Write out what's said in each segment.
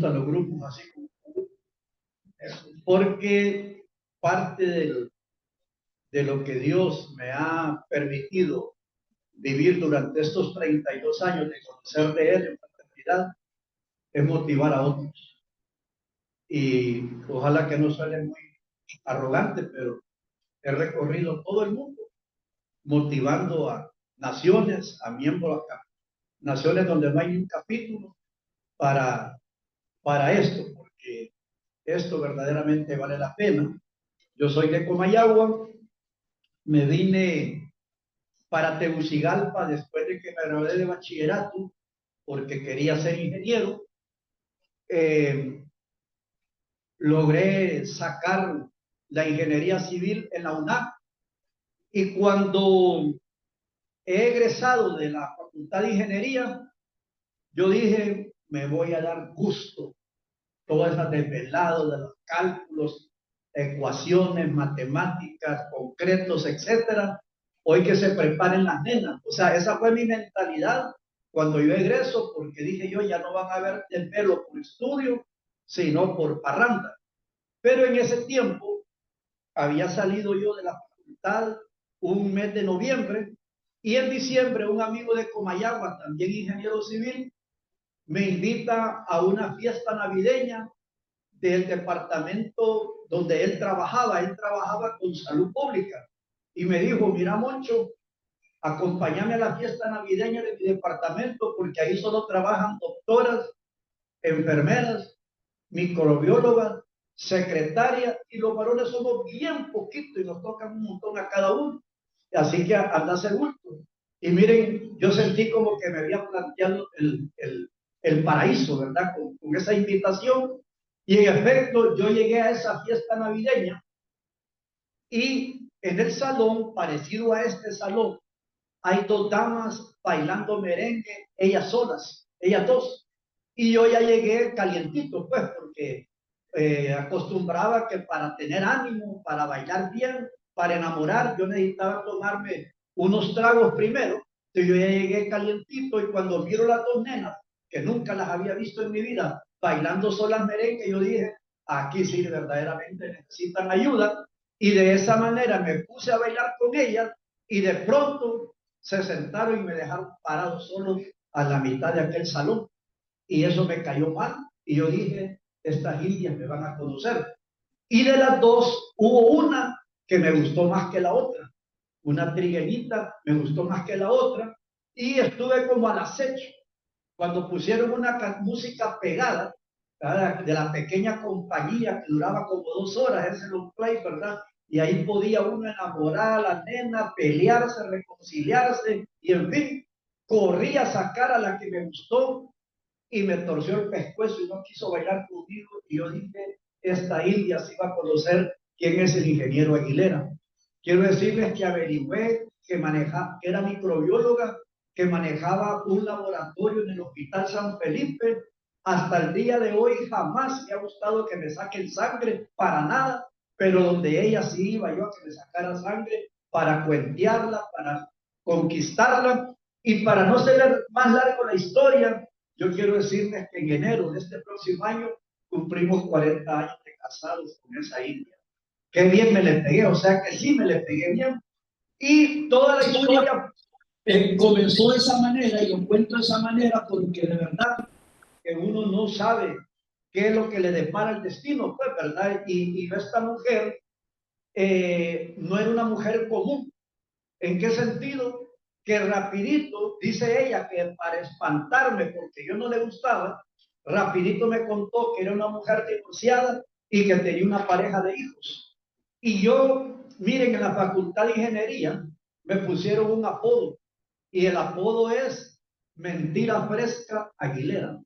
gustan los grupos así como, porque parte de lo que Dios me ha permitido vivir durante estos 32 años de conocer de Él en fraternidad es motivar a otros. Y ojalá que no suene muy arrogante, pero he recorrido todo el mundo motivando a naciones, a miembros, a naciones donde no hay un capítulo para esto, porque esto verdaderamente vale la pena. Yo soy de Comayagua, me vine para Tegucigalpa después de que me gradué de bachillerato, porque quería ser ingeniero. Logré sacar la ingeniería civil en la UNAM, y cuando he egresado de la Facultad de Ingeniería, yo dije, me voy a dar gusto todas esas desveladas de los cálculos, ecuaciones, matemáticas, concretos, etcétera. Hoy que se preparen las nenas. O sea, esa fue mi mentalidad cuando yo egreso, porque dije yo, ya no van a ver el pelo por estudio, sino por parranda. Pero en ese tiempo había salido yo de la facultad un mes de noviembre, y en diciembre un amigo de Comayagua, también ingeniero civil, me invita a una fiesta navideña del departamento donde él trabajaba con salud pública, y me dijo, mira Moncho, acompáñame a la fiesta navideña de mi departamento, porque ahí solo trabajan doctoras, enfermeras, microbiólogas, secretarias, y los varones somos bien poquitos y nos tocan un montón a cada uno. Así que anda a hacer gusto. Y miren, yo sentí como que me había planteado el paraíso, ¿verdad? Con esa invitación. Y en efecto, yo llegué a esa fiesta navideña, y en el salón, parecido a este salón, hay dos damas bailando merengue, ellas solas, ellas dos. Y yo ya llegué calientito, pues, porque acostumbraba que para tener ánimo, para bailar bien, para enamorar, yo necesitaba tomarme unos tragos primero. Entonces yo ya llegué calientito, y cuando miro las dos nenas, que nunca las había visto en mi vida, bailando solas merengue, yo dije, aquí sí verdaderamente necesitan ayuda. Y de esa manera me puse a bailar con ellas, y de pronto se sentaron y me dejaron parado solo a la mitad de aquel salón, y eso me cayó mal, y yo dije, estas indias me van a conocer. Y de las dos hubo una que me gustó más que la otra, una trigueñita me gustó más que la otra, y estuve como al acecho cuando pusieron una música pegada, ¿verdad?, de la pequeña compañía que duraba como 2 horas, ese long play, ¿verdad? Y ahí podía uno enamorar a la nena, pelearse, reconciliarse, y en fin, corrí a sacar a la que me gustó, y me torció el pescuezo y no quiso bailar conmigo. Y yo dije, esta india sí va a conocer quién es el ingeniero Aguilera. Quiero decirles que averigüé que que era microbióloga, que manejaba un laboratorio en el Hospital San Felipe. Hasta el día de hoy jamás me ha gustado que me saquen sangre, para nada, pero donde ella sí iba yo a que me sacara sangre para cuentearla, para conquistarla. Y para no ser más largo la historia, yo quiero decirles que en enero de este próximo año cumplimos 40 años de casados con esa india. Qué bien me le pegué, o sea que sí me le pegué bien. Y toda la historia comenzó de esa manera, y lo cuento de esa manera porque de verdad que uno no sabe qué es lo que le depara el destino, pues, ¿verdad? Y esta mujer no era una mujer común. ¿En qué sentido? Que rapidito, dice ella, que para espantarme porque yo no le gustaba, rapidito me contó que era una mujer divorciada y que tenía una pareja de hijos. Y yo, miren, en la Facultad de Ingeniería me pusieron un apodo, y el apodo es Mentira Fresca Aguilera.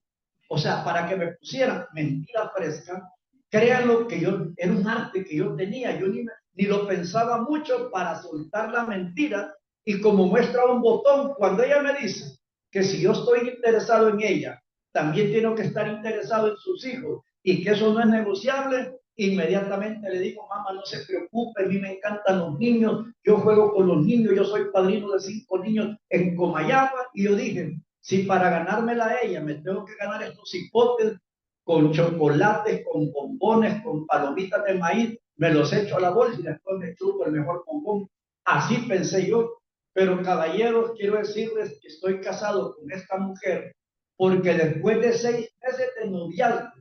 O sea, para que me pusieran Mentira Fresca, créanlo que yo, era un arte que yo tenía, yo ni lo pensaba mucho para soltar la mentira. Y como muestra un botón, cuando ella me dice que si yo estoy interesado en ella, también tengo que estar interesado en sus hijos, y que eso no es negociable, inmediatamente le digo, mamá, no se preocupe, a mí me encantan los niños, yo juego con los niños, yo soy padrino de 5 niños en Comayagua. Y yo dije, si para ganármela a ella me tengo que ganar estos hipotes con chocolates, con bombones, con palomitas de maíz, me los echo a la bolsa y después me chupo el mejor bombón. Así pensé yo. Pero caballeros, quiero decirles que estoy casado con esta mujer porque después de 6 meses de noviazgo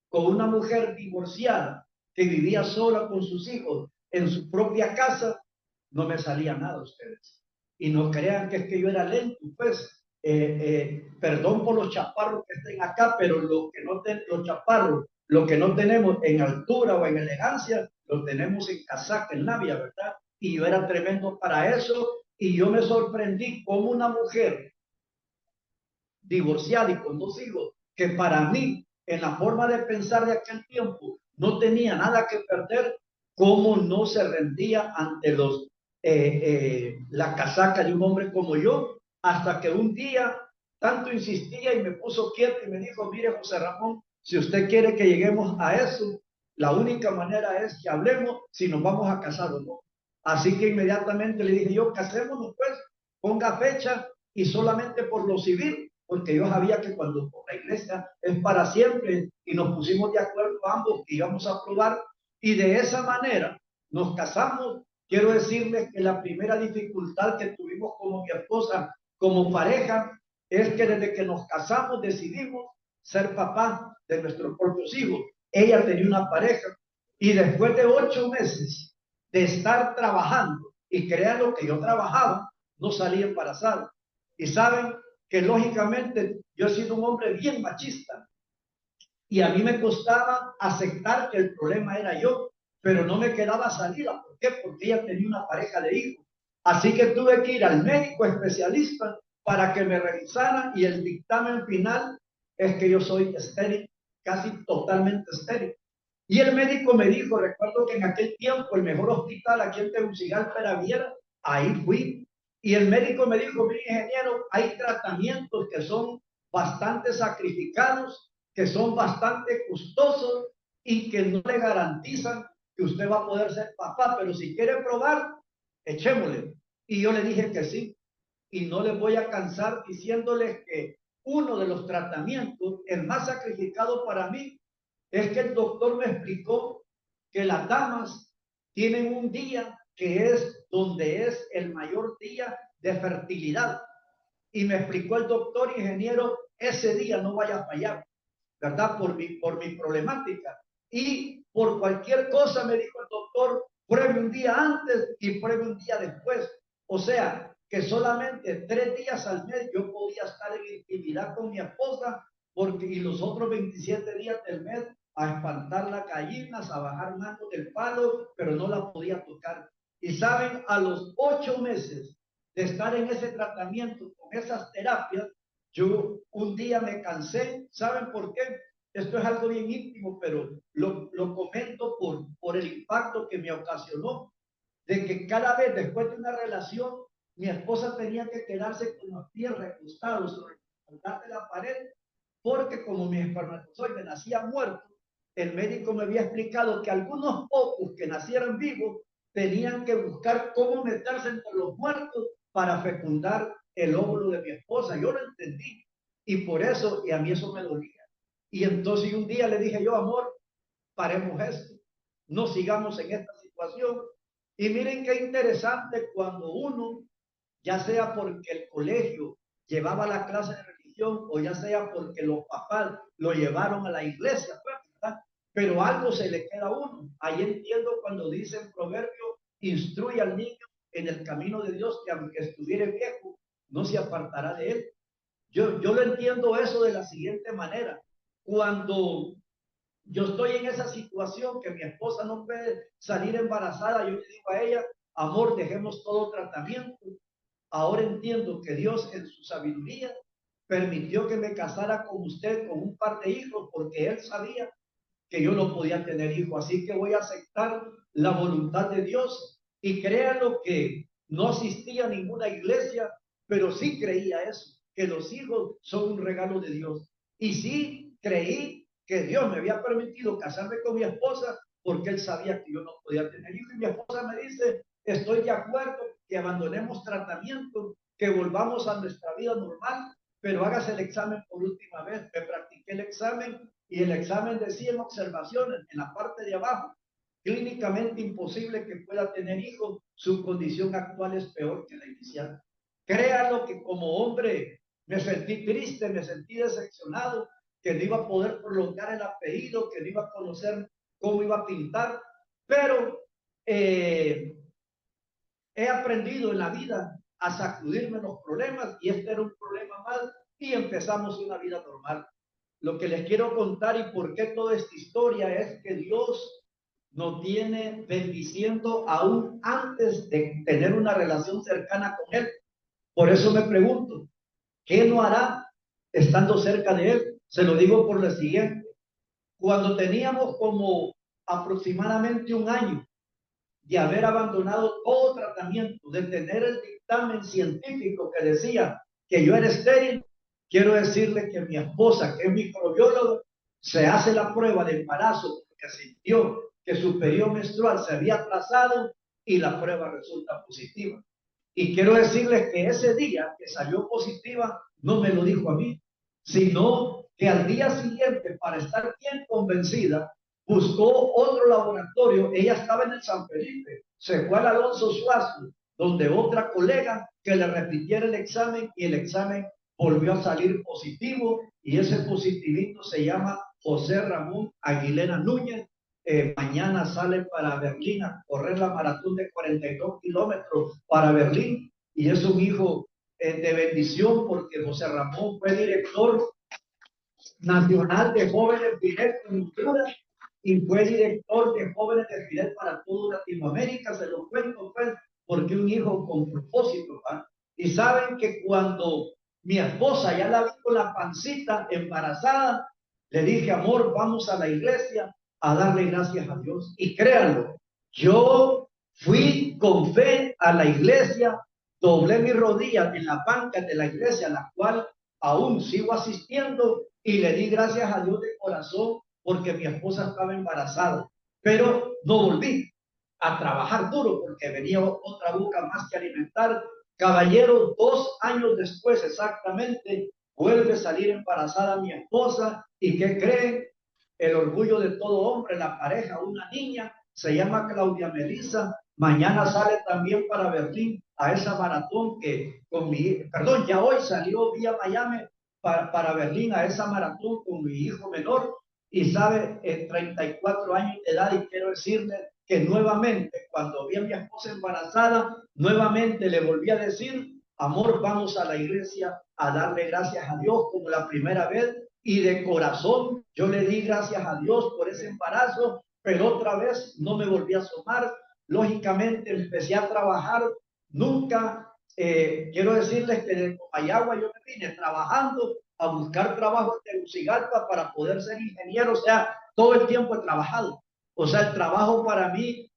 con una mujer divorciada que vivía sola con sus hijos en su propia casa, no me salía nada ustedes. Y no crean que es que yo era lento, pues. Perdón por los chaparros que estén acá, pero los chaparros, lo que no tenemos en altura o en elegancia, lo tenemos en casaca, en labia, ¿verdad? Y yo era tremendo para eso, y yo me sorprendí como una mujer divorciada y con 2 hijos, que para mí, en la forma de pensar de aquel tiempo, no tenía nada que perder, cómo no se rendía ante la casaca de un hombre como yo, hasta que un día tanto insistía y me puso quieto y me dijo, mire José Ramón, si usted quiere que lleguemos a eso, la única manera es que hablemos si nos vamos a casar o no. Así que inmediatamente le dije yo, casémonos pues, ponga fecha y solamente por lo civil, porque yo sabía que cuando por la iglesia es para siempre, y nos pusimos de acuerdo ambos que íbamos a aprobar, y de esa manera nos casamos. Quiero decirles que la primera dificultad que tuvimos como mi esposa, como pareja, es que desde que nos casamos decidimos ser papá de nuestros propios hijos. Ella tenía una pareja y después de 8 meses de estar trabajando, y crean lo que yo trabajaba, no salí embarazada. Y saben que lógicamente yo he sido un hombre bien machista y a mí me costaba aceptar que el problema era yo, pero no me quedaba salida. ¿Por qué? Porque ella tenía una pareja de hijos. Así que tuve que ir al médico especialista para que me revisaran, y el dictamen final es que yo soy estéril, casi totalmente estéril. Y el médico me dijo, recuerdo que en aquel tiempo el mejor hospital aquí en Tegucigalpa era Viera, ahí fui. Y el médico me dijo, mire ingeniero, hay tratamientos que son bastante sacrificados, que son bastante costosos y que no le garantizan que usted va a poder ser papá, pero si quiere probar, echémosle. Y yo le dije que sí, y no les voy a cansar diciéndoles que uno de los tratamientos, el más sacrificado para mí, es que el doctor me explicó que las damas tienen un día que es donde es el mayor día de fertilidad. Y me explicó el doctor ingeniero, ese día no vaya a fallar, ¿verdad? Por mi problemática. Y por cualquier cosa, me dijo el doctor, pruebe un día antes y pruebe un día después. O sea, que solamente 3 días al mes yo podía estar en intimidad con mi esposa, porque y los otros 27 días del mes a espantar las gallinas, a bajar manos del palo, pero no la podía tocar. Y saben, a los 8 meses de estar en ese tratamiento, con esas terapias, yo un día me cansé. ¿Saben por qué? Esto es algo bien íntimo, pero lo comento por el impacto que me ocasionó, de que cada vez después de una relación, mi esposa tenía que quedarse con los pies recostados sobre de la pared, porque como mi espermatozoide nacía muerto, el médico me había explicado que algunos pocos que nacieran vivos tenían que buscar cómo meterse entre los muertos para fecundar el óvulo de mi esposa. Yo lo entendí, y por eso, y a mí eso me dolía. Y entonces un día le dije yo, amor, paremos esto, no sigamos en esta situación. Y miren qué interesante, cuando uno, ya sea porque el colegio llevaba la clase de religión o ya sea porque los papás lo llevaron a la iglesia, ¿verdad? Pero algo se le queda a uno. Ahí entiendo cuando dice en proverbio, instruye al niño en el camino de Dios, que aunque estuviere viejo, no se apartará de él. Yo lo entiendo eso de la siguiente manera. Cuando yo estoy en esa situación que mi esposa no puede salir embarazada, yo le digo a ella, amor, dejemos todo tratamiento. Ahora entiendo que Dios en su sabiduría permitió que me casara con usted con un par de hijos, porque Él sabía que yo no podía tener hijos. Así que voy a aceptar la voluntad de Dios. Y créanlo que no asistía a ninguna iglesia, pero sí creía eso, que los hijos son un regalo de Dios. Y sí creí que Dios me había permitido casarme con mi esposa porque Él sabía que yo no podía tener hijos. Y mi esposa me dice, estoy de acuerdo que abandonemos tratamiento, que volvamos a nuestra vida normal, pero hágase el examen por última vez. Me practiqué el examen y el examen decía en observaciones, en la parte de abajo, clínicamente imposible que pueda tener hijos, su condición actual es peor que la inicial. Créalo que como hombre me sentí triste, me sentí decepcionado, que no iba a poder prolongar el apellido, que no iba a conocer cómo iba a pintar, pero he aprendido en la vida a sacudirme los problemas y este era un problema más y empezamos una vida normal. Lo que les quiero contar y por qué toda esta historia es que Dios nos tiene bendiciendo aún antes de tener una relación cercana con Él. Por eso me pregunto, ¿qué no hará estando cerca de Él? Se lo digo por lo siguiente. Cuando teníamos como aproximadamente un año de haber abandonado todo tratamiento, de tener el dictamen científico que decía que yo era estéril, quiero decirle que mi esposa, que es microbióloga, se hace la prueba de embarazo porque sintió que su periodo menstrual se había atrasado y la prueba resulta positiva. Y quiero decirles que ese día que salió positiva, no me lo dijo a mí, sino que al día siguiente, para estar bien convencida, buscó otro laboratorio. Ella estaba en el San Felipe, se fue al Alonso Suazo, donde otra colega que le repitiera el examen y el examen volvió a salir positivo y ese positivito se llama José Ramón Aguilera Núñez. Mañana sale para Berlín a correr la maratón de 42 kilómetros para Berlín y es un hijo de bendición porque José Ramón fue director nacional de jóvenes Fidel Cultura y fue director de jóvenes de Fidel para toda Latinoamérica. Se lo cuento pues porque un hijo con propósito, ¿va? Y saben que cuando mi esposa ya la vi con la pancita embarazada, le dije, amor, vamos a la iglesia a darle gracias a Dios. Y créanlo, yo fui con fe a la iglesia, doblé mis rodillas en la banca de la iglesia a la cual aún sigo asistiendo y le di gracias a Dios de corazón porque mi esposa estaba embarazada, pero no volví a trabajar duro porque venía otra boca más que alimentar. Caballero, 2 años después exactamente, vuelve a salir embarazada mi esposa y ¿qué creen? El orgullo de todo hombre, la pareja, una niña, se llama Claudia Melissa, mañana sale también para Berlín a esa maratón que con mi, perdón, ya hoy salió vía Miami para Berlín a esa maratón con mi hijo menor y sabe, 34 años de edad y quiero decirle que nuevamente cuando vi a mi esposa embarazada, nuevamente le volví a decir, amor, vamos a la iglesia a darle gracias a Dios como la primera vez y de corazón yo le di gracias a Dios por ese embarazo, pero otra vez no me volví a asomar. Lógicamente empecé a trabajar, nunca, quiero decirles que de Comayagua yo me vine trabajando a buscar trabajo en Tegucigalpa para poder ser ingeniero, o sea, todo el tiempo he trabajado. O sea, el trabajo para mí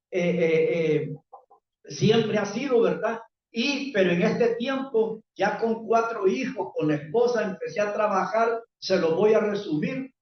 siempre ha sido, ¿verdad? Pero en este tiempo, ya con 4 hijos, con la esposa, empecé a trabajar, se lo voy a resumir.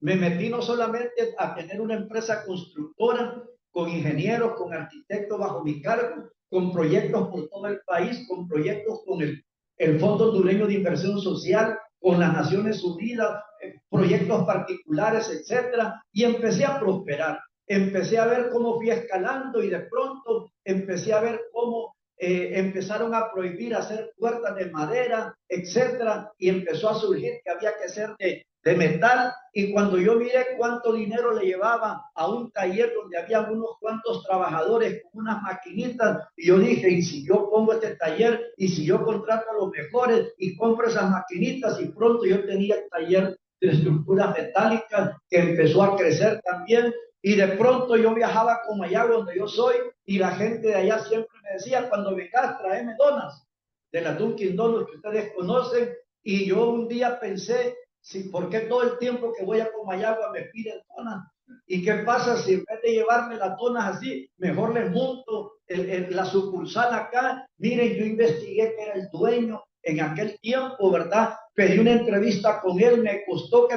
Me metí no solamente a tener una empresa constructora, con ingenieros, con arquitectos bajo mi cargo, con proyectos por todo el país, con proyectos con el Fondo Hondureño de Inversión Social, con las Naciones Unidas, proyectos particulares, etcétera, y empecé a prosperar. Empecé a ver cómo fui escalando y de pronto empecé a ver cómo empezaron a prohibir hacer puertas de madera, etcétera, y empezó a surgir que había que hacer de metal, y cuando yo miré cuánto dinero le llevaba a un taller donde había unos cuantos trabajadores con unas maquinitas, y yo dije, y si yo pongo este taller, y si yo contrato a los mejores y compro esas maquinitas, y pronto yo tenía el taller de estructuras metálicas que empezó a crecer también, y de pronto yo viajaba como allá donde yo soy, y la gente de allá siempre me decía, cuando vengas, tráeme donas, de la Dunkin' Donuts que ustedes conocen, y yo un día pensé, sí, ¿por qué todo el tiempo que voy a Comayagua me piden donas? ¿Y qué pasa si en vez de llevarme las donas así, mejor les monto la sucursal acá? Miren, yo investigué que era el dueño en aquel tiempo, ¿verdad? Pedí una entrevista con él, me costó que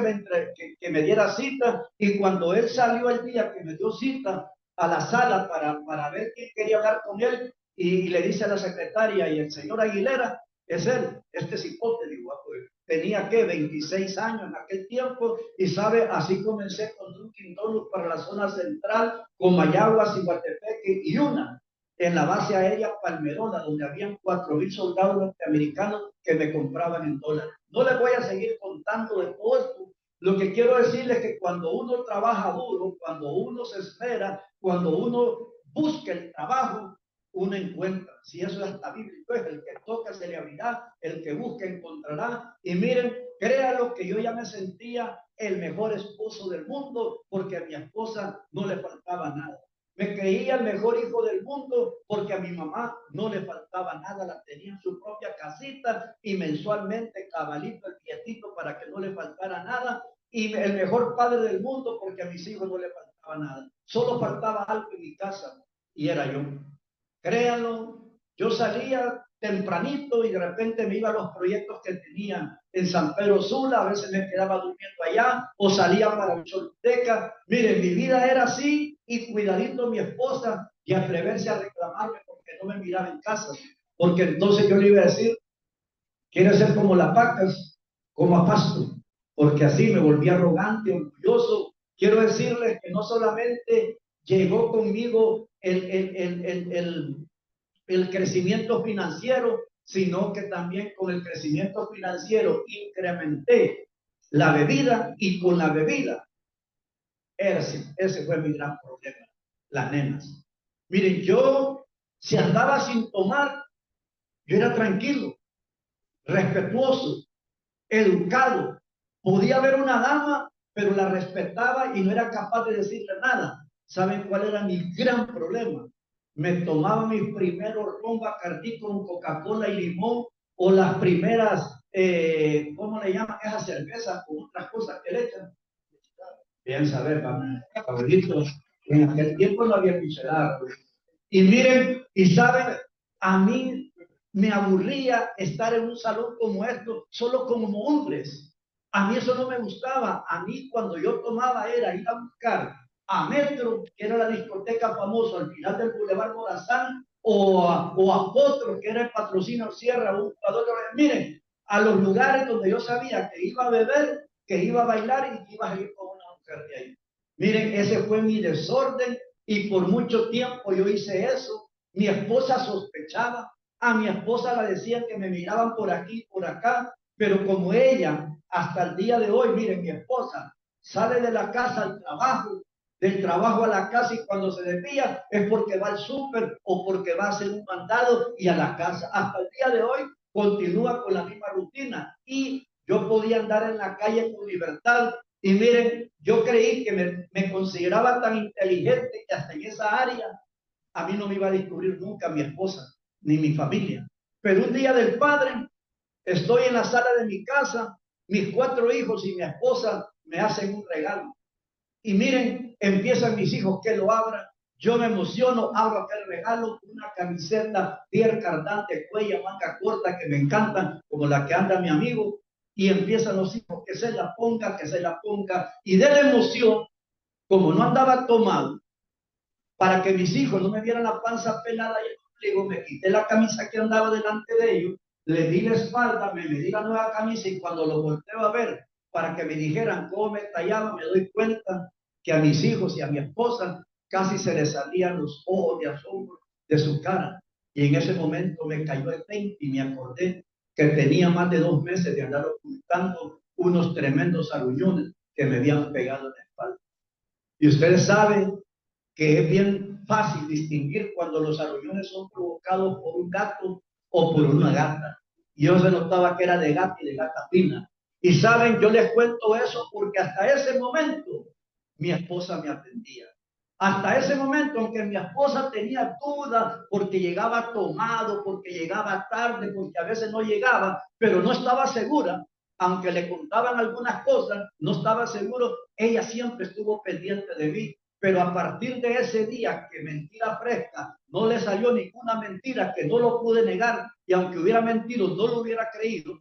me diera cita, y cuando él salió el día que me dio cita a la sala para ver quién quería hablar con él, y le dice a la secretaria, y el señor Aguilera, es él, este cipote, digo, pues, tenía que 26 años en aquel tiempo, y sabe, así comencé con Dunkin' Donuts para la zona central, con Mayagua, Ciguatepeque y una en la base aérea Palmerola, donde habían 4,000 soldados norteamericanos que me compraban en dólares. No les voy a seguir contando de todo esto. Lo que quiero decirles es que cuando uno trabaja duro, cuando uno se espera, cuando uno busca el trabajo, uno encuentra. Si eso es hasta bíblico, es el que toca se le abrirá, el que busca encontrará. Y miren, créanlo que yo ya me sentía el mejor esposo del mundo, porque a mi esposa no le faltaba nada. Me creía el mejor hijo del mundo porque a mi mamá no le faltaba nada, la tenía en su propia casita y mensualmente cabalito el billetito para que no le faltara nada. Y el mejor padre del mundo porque a mis hijos no le faltaba nada. Solo faltaba algo en mi casa y era yo. Créanlo, yo salía tempranito y de repente me iba a los proyectos que tenía en San Pedro Sula, a veces me quedaba durmiendo allá o salía para la biblioteca. Miren, mi vida era así y cuidadito mi esposa y atreverse a reclamarme porque no me miraba en casa, porque entonces yo le iba a decir, quiere ser como las vacas, como a pasto, porque así me volví arrogante, orgulloso. Quiero decirles que no solamente llegó conmigo el crecimiento financiero, sino que también con el crecimiento financiero incrementé la bebida y con la bebida, ese fue mi gran problema, las nenas. Miren, yo si andaba sin tomar, yo era tranquilo, respetuoso, educado. Podía ver una dama, pero la respetaba y no era capaz de decirle nada. ¿Saben cuál era mi gran problema? Me tomaba mis primeros ron Bacardí con Coca-Cola y limón, o las primeras, ¿cómo le llaman esas cervezas? Con otras cosas que le echan. Bien saber, abuelitos, en aquel tiempo no había michelada. Y miren, y saben, a mí me aburría estar en un salón como esto, solo como hombres. A mí eso no me gustaba. A mí cuando yo tomaba era ir a buscar a Metro, que era la discoteca famosa al final del Boulevard Morazán, o a Potro, que era el Patrocinio Sierra, un jugador de... Miren, a los lugares donde yo sabía que iba a beber, que iba a bailar y que iba a ir con una mujer de ahí. Miren, ese fue mi desorden y por mucho tiempo yo hice eso. Mi esposa sospechaba, a mi esposa la decían que me miraban por aquí, por acá, pero como ella, hasta el día de hoy, miren, mi esposa sale de la casa al trabajo, del trabajo a la casa, y cuando se desvía es porque va al súper o porque va a hacer un mandado y a la casa. Hasta el día de hoy continúa con la misma rutina y yo podía andar en la calle con libertad. Y miren, yo creí que me consideraba tan inteligente que hasta en esa área a mí no me iba a descubrir nunca mi esposa ni mi familia. Pero un día del padre, estoy en la sala de mi casa, mis 4 hijos y mi esposa me hacen un regalo. Y miren, empiezan mis hijos que lo abran. Yo me emociono, abro aquel regalo, una camiseta Pierre Cardin de cuello, manga corta, que me encantan, como la que anda mi amigo. Y empiezan los hijos que se la ponga, que se la ponga. Y de la emoción, como no andaba tomado, para que mis hijos no me vieran la panza pelada y el ombligo, me quité la camisa que andaba delante de ellos, le di la espalda, me di la nueva camisa, y cuando lo volteo a ver para que me dijeran cómo me tallaba, me doy cuenta que a mis hijos y a mi esposa casi se les salían los ojos de asombro de su cara. Y en ese momento me cayó el 20 y me acordé que tenía más de 2 meses de andar ocultando unos tremendos aruñones que me habían pegado en la espalda. Y ustedes saben que es bien fácil distinguir cuando los arroyones son provocados por un gato o por una gata. Yo se notaba que era de gata y de gata fina. Y saben, yo les cuento eso porque hasta ese momento mi esposa me atendía. Hasta ese momento, aunque mi esposa tenía dudas porque llegaba tomado, porque llegaba tarde, porque a veces no llegaba, pero no estaba segura, aunque le contaban algunas cosas, no estaba seguro, ella siempre estuvo pendiente de mí. Pero a partir de ese día que mentira fresca, no le salió ninguna mentira, que no lo pude negar, y aunque hubiera mentido, no lo hubiera creído,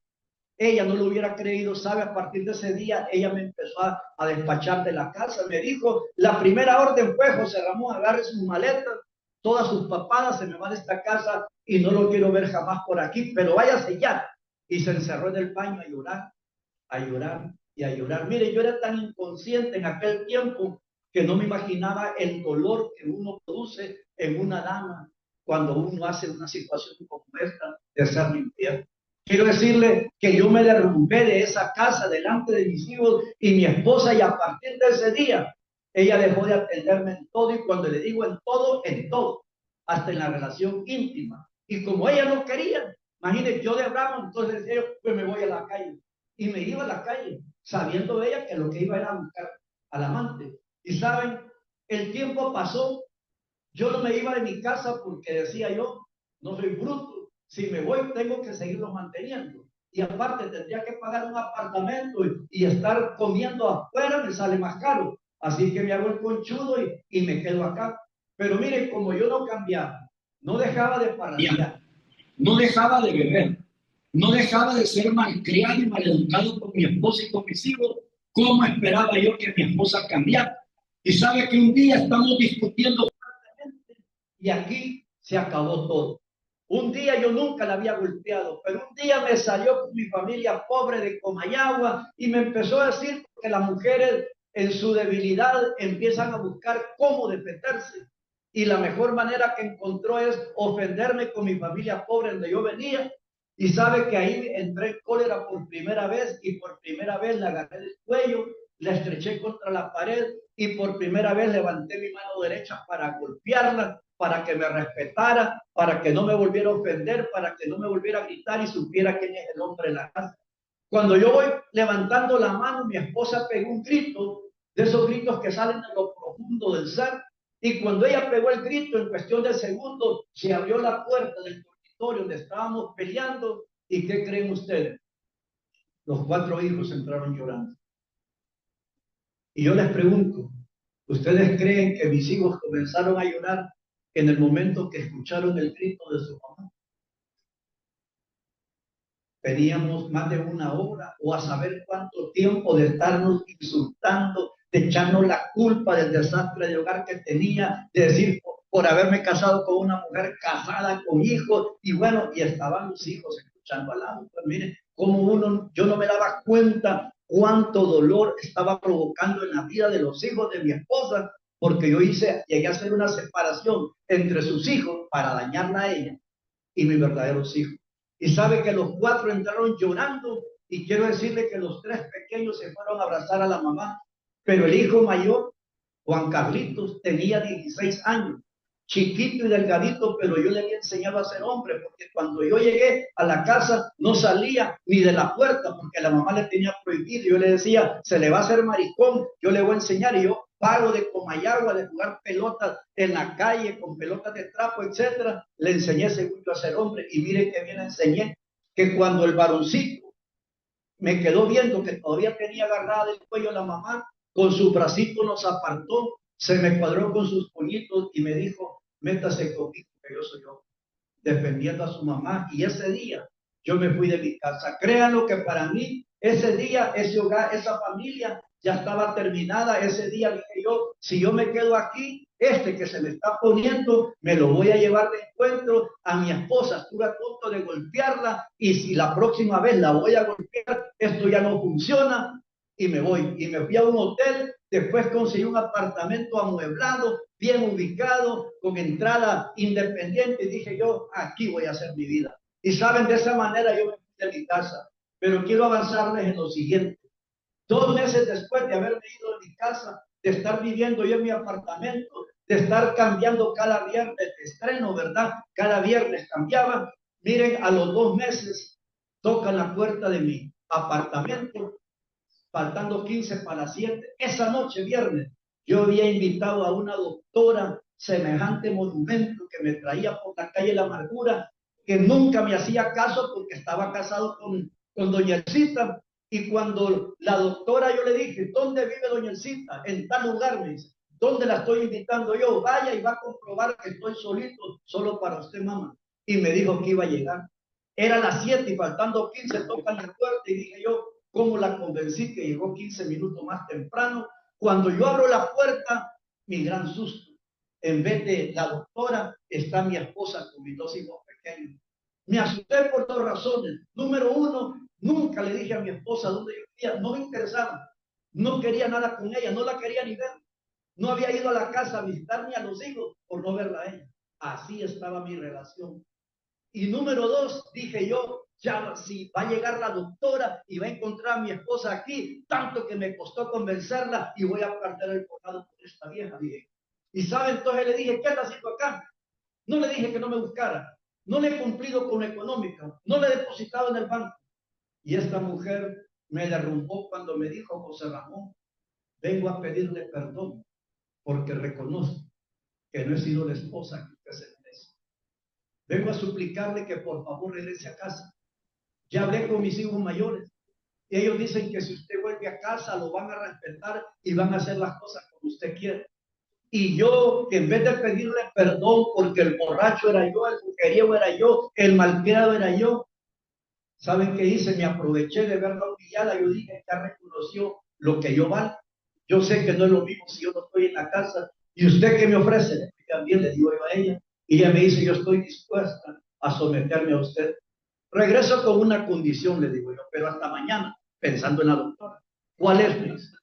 ella no lo hubiera creído, ¿sabe? A partir de ese día, ella me empezó a despachar de la casa. Me dijo, la primera orden fue, José Ramón, agarre sus maletas, todas sus papadas, se me va de esta casa y no lo quiero ver jamás por aquí, pero váyase ya. Y se encerró en el baño a llorar. a llorar y a llorar. Mire, yo era tan inconsciente en aquel tiempo que no me imaginaba el dolor que uno produce en una dama cuando uno hace una situación como esta de ser infiel. Quiero decirle que yo me derrumbé de esa casa delante de mis hijos y mi esposa, y a partir de ese día ella dejó de atenderme en todo, y cuando le digo en todo, hasta en la relación íntima. Y como ella no quería, imagínense, yo de bravo, entonces yo pues me voy a la calle. Y me iba a la calle, sabiendo ella que lo que iba era a buscar al amante. Y saben, el tiempo pasó, yo no me iba de mi casa porque decía yo, no soy bruto, si me voy tengo que seguirlo manteniendo. Y aparte tendría que pagar un apartamento y estar comiendo afuera me sale más caro. Así que me hago el conchudo y me quedo acá. Pero miren, como yo no cambiaba, no dejaba de parrandear, no dejaba de beber, no dejaba de ser malcriado y maleducado con mi esposa y con mis hijos, ¿cómo esperaba yo que mi esposa cambiara? Y sabe que un día estamos discutiendo y aquí se acabó todo. Un día yo nunca la había golpeado, pero un día me salió con mi familia pobre de Comayagua y me empezó a decir que las mujeres en su debilidad empiezan a buscar cómo defenderse. Y la mejor manera que encontró es ofenderme con mi familia pobre donde yo venía. Y sabe que ahí entré en cólera por primera vez, y por primera vez la agarré del cuello, la estreché contra la pared y por primera vez levanté mi mano derecha para golpearla, para que me respetara, para que no me volviera a ofender, para que no me volviera a gritar y supiera quién es el hombre de la casa. Cuando yo voy levantando la mano, mi esposa pegó un grito, de esos gritos que salen de lo profundo del ser, y cuando ella pegó el grito, en cuestión de segundos, se abrió la puerta del dormitorio donde estábamos peleando, y ¿qué creen ustedes? Los 4 hijos entraron llorando. Y yo les pregunto, ¿ustedes creen que mis hijos comenzaron a llorar en el momento que escucharon el grito de su mamá? Teníamos más de una hora o a saber cuánto tiempo de estarnos insultando, de echarnos la culpa del desastre de hogar que tenía, de decir por haberme casado con una mujer casada con hijos, y bueno, y estaban los hijos escuchando al lado. Pues miren, como yo no me daba cuenta cuánto dolor estaba provocando en la vida de los hijos de mi esposa, porque yo llegué a hacer una separación entre sus hijos para dañarla a ella y mis verdaderos hijos. Y sabe que los 4 entraron llorando, y quiero decirle que los 3 pequeños se fueron a abrazar a la mamá, pero el hijo mayor, Juan Carlitos, tenía 16 años, chiquito y delgadito, pero yo le había enseñado a ser hombre, porque cuando yo llegué a la casa no salía ni de la puerta, porque la mamá le tenía prohibido. Yo le decía, se le va a hacer maricón, yo le voy a enseñar. Y yo pago de Comayagua, de jugar pelotas en la calle con pelotas de trapo, etcétera, le enseñé según yo a ser hombre. Y miren que bien enseñé, que cuando el varoncito me quedó viendo que todavía tenía agarrada del cuello a la mamá, con su bracito nos apartó, se me cuadró con sus puñitos y me dijo, métase conmigo, que yo soy yo, defendiendo a su mamá. Y ese día yo me fui de mi casa. Créanlo que para mí, ese día, ese hogar, esa familia ya estaba terminada. Ese día dije yo, si yo me quedo aquí, este que se me está poniendo, me lo voy a llevar de encuentro a mi esposa. Estuve a punto de golpearla, y si la próxima vez la voy a golpear, esto ya no funciona, y me voy. Y me fui a un hotel, después conseguí un apartamento amueblado, bien ubicado, con entrada independiente, y dije yo, aquí voy a hacer mi vida. Y saben, de esa manera yo me fui de mi casa. Pero quiero avanzarles en lo siguiente. 2 meses después de haberme ido de mi casa, de estar viviendo yo en mi apartamento, de estar cambiando cada viernes de estreno, ¿verdad? Cada viernes cambiaba. Miren, a los 2 meses tocan la puerta de mi apartamento, faltando 15 para las 7. Esa noche, viernes, yo había invitado a una doctora, semejante monumento que me traía por la calle La Amargura, que nunca me hacía caso porque estaba casado con doña Elcita. Y cuando la doctora, yo le dije, ¿dónde vive doña Elcita? En tal lugar, me dice. ¿Dónde la estoy invitando yo? Vaya y va a comprobar que estoy solito, solo para usted, mamá. Y me dijo que iba a llegar. Era las 7 y faltando 15 tocan la puerta, y dije yo, ¿cómo la convencí que llegó 15 minutos más temprano? Cuando yo abro la puerta, mi gran susto, en vez de la doctora, está mi esposa con mis 2 hijos pequeños. Me asusté por 2 razones. Número 1, Nunca le dije a mi esposa dónde yo vivía, no me interesaba. No quería nada con ella, no la quería ni ver. No había ido a la casa a visitar ni a los hijos por no verla a ella. Así estaba mi relación. Y número dos, dije yo, ya si va a llegar la doctora y va a encontrar a mi esposa aquí, tanto que me costó convencerla y voy a perder el condado por esta vieja, dije. Y sabe, entonces le dije, ¿qué está haciendo acá? No le dije que no me buscara, no le he cumplido con lo económico, no le he depositado en el banco. Y esta mujer me derrumbó cuando me dijo, José Ramón, vengo a pedirle perdón porque reconozco que no he sido la esposa que usted se merece. Vengo a suplicarle que por favor regrese a casa. Ya hablé con mis hijos mayores y ellos dicen que si usted vuelve a casa lo van a respetar y van a hacer las cosas como usted quiere. Y yo, que en vez de pedirle perdón porque el borracho era yo, el mujeriego era yo, el malcriado era yo, ¿saben qué hice? Me aproveché de verla humillada. Yo dije, ya reconoció lo que yo valgo. Yo sé que no es lo mismo si yo no estoy en la casa. ¿Y usted qué me ofrece? También le digo yo a ella. Y ella me dice, yo estoy dispuesta a someterme a usted. Regreso con una condición, le digo yo, pero hasta mañana, pensando en la doctora. ¿Cuál es, Luis?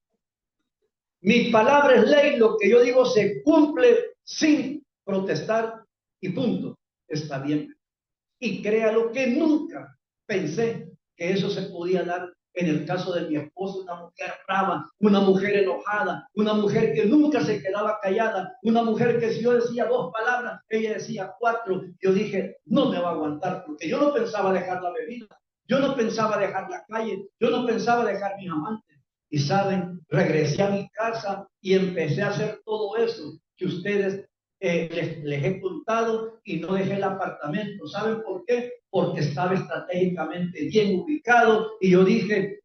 Mi palabra es ley, lo que yo digo se cumple sin protestar y punto. Está bien. Y créalo que nunca pensé que eso se podía dar en el caso de mi esposa, una mujer brava, una mujer enojada, una mujer que nunca se quedaba callada, una mujer que si yo decía dos palabras, ella decía cuatro. Yo dije, no me va a aguantar, porque yo no pensaba dejar la bebida, yo no pensaba dejar la calle, yo no pensaba dejar mis amantes. Y saben, regresé a mi casa y empecé a hacer todo eso que ustedes les he contado y no dejé el apartamento. ¿Saben por qué? Porque estaba estratégicamente bien ubicado y yo dije,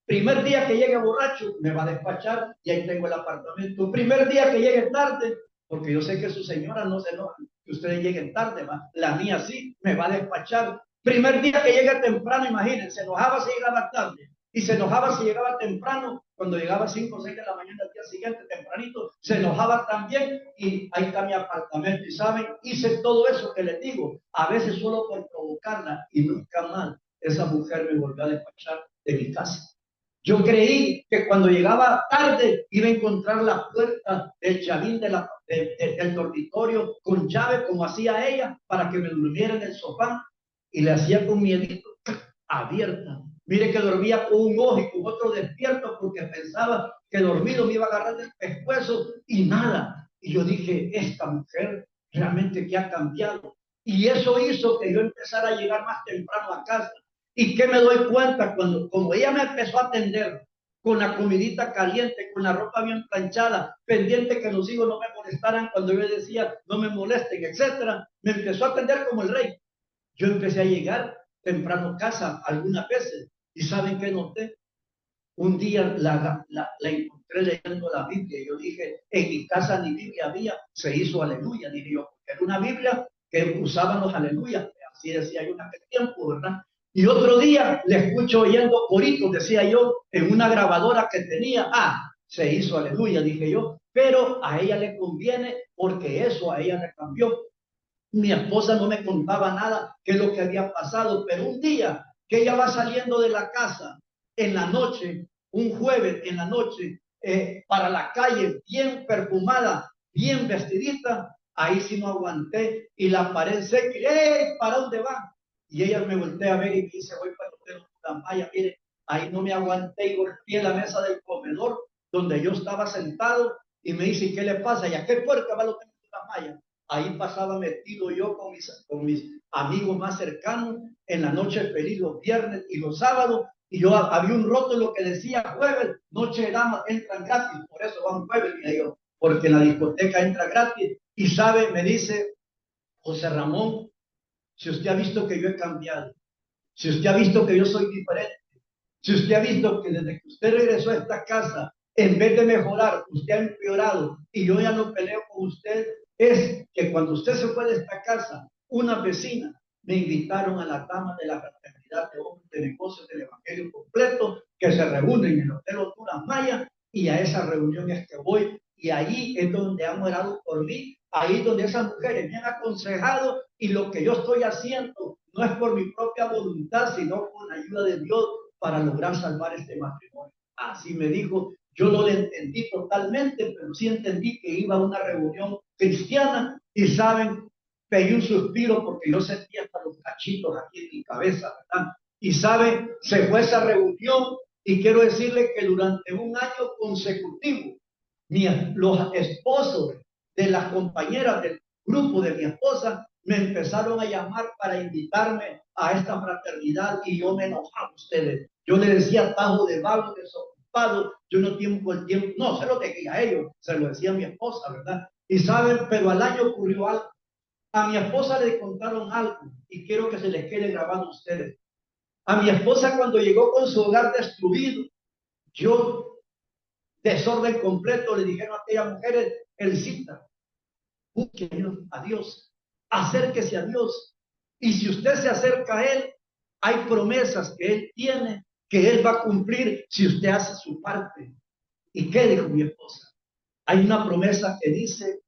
primer día que llegue borracho, me va a despachar y ahí tengo el apartamento. Primer día que llegue tarde, porque yo sé que su señora no se enoja, que ustedes lleguen tarde, ¿va? La mía sí, me va a despachar. Primer día que llegue temprano, imagínense, se enojaba si llegaba tarde y se enojaba si llegaba temprano. Cuando llegaba a 5 o 6 de la mañana al día siguiente, tempranito, se enojaba también y ahí está mi apartamento. Y saben, hice todo eso que les digo, a veces solo por provocarla y nunca más esa mujer me volvió a despachar de mi casa. Yo creí que cuando llegaba tarde iba a encontrar la puerta del chavín del dormitorio con llave, como hacía ella, para que me durmiera en el sofá y le hacía con miedito abierta. Mire que dormía con un ojo y con otro despierto porque pensaba que dormido me iba a agarrar del pescuezo y nada. Y yo dije, esta mujer realmente que ha cambiado. Y eso hizo que yo empezara a llegar más temprano a casa. ¿Y qué me doy cuenta? Cuando, como ella me empezó a atender con la comidita caliente, con la ropa bien planchada, pendiente que los hijos no me molestaran cuando yo decía no me molesten, etcétera, me empezó a atender como el rey. Yo empecé a llegar temprano a casa algunas veces y ¿saben qué noté? Un día la encontré leyendo la Biblia y yo dije, en mi casa ni Biblia había, se hizo aleluya, dije yo, era una Biblia que usaban los aleluyas, así decía yo en aquel tiempo, ¿verdad? Y otro día le escucho oyendo coritos, decía yo, en una grabadora que tenía, se hizo aleluya, dije yo, pero a ella le conviene porque eso a ella le cambió. Mi esposa no me contaba nada, qué es lo que había pasado, pero un día que ella va saliendo de la casa en la noche, un jueves en la noche, para la calle, bien perfumada, bien vestidita, ahí sí no aguanté y la paré en seco. ¡Ey! ¿Para dónde va? Y ella me voltea a ver y me dice, voy para el hotel Maya. Mire, ahí no me aguanté y golpeé la mesa del comedor donde yo estaba sentado y me dice, ¿qué le pasa? ¿Y a qué puerta va el hotel Maya? Ahí pasaba metido yo con mis amigos más cercanos en la noche feliz, los viernes y los sábados, y yo había un rótulo que decía jueves, noche de damas, entran gratis, por eso van jueves, y yo, porque en la discoteca entra gratis, y sabe, me dice José Ramón, si usted ha visto que yo he cambiado, si usted ha visto que yo soy diferente, si usted ha visto que desde que usted regresó a esta casa, en vez de mejorar, usted ha empeorado y yo ya no peleo con usted, es que cuando usted se fue de esta casa, una vecina me invitaron a la dama de la fraternidad de hombres de negocios del Evangelio completo que se reúnen en el Hotel Honduras Maya y a esa reunión es que voy y ahí es donde han orado por mí, ahí es donde esas mujeres me han aconsejado y lo que yo estoy haciendo no es por mi propia voluntad, sino con la ayuda de Dios para lograr salvar este matrimonio. Así me dijo. Yo no le entendí totalmente, pero sí entendí que iba a una reunión cristiana y saben, pegué un suspiro porque yo sentía hasta los cachitos aquí en mi cabeza, ¿verdad? Y sabe, se fue a esa reunión y quiero decirle que durante un año consecutivo, los esposos de las compañeras del grupo de mi esposa me empezaron a llamar para invitarme a esta fraternidad y yo me enojaba ustedes. Yo le decía tajo de vago, desocupado, yo no tengo el tiempo, no, se lo decía a ellos, se lo decía a mi esposa, ¿verdad? Y saben, pero al año ocurrió algo. A mi esposa le contaron algo y quiero que se les quede grabado a ustedes. A mi esposa cuando llegó con su hogar destruido, yo, desorden completo, le dijeron a aquellas mujeres, el cita, busque a Dios, acérquese a Dios. Y si usted se acerca a Él, hay promesas que Él tiene, que Él va a cumplir si usted hace su parte. ¿Y qué dijo mi esposa? Hay una promesa que dice,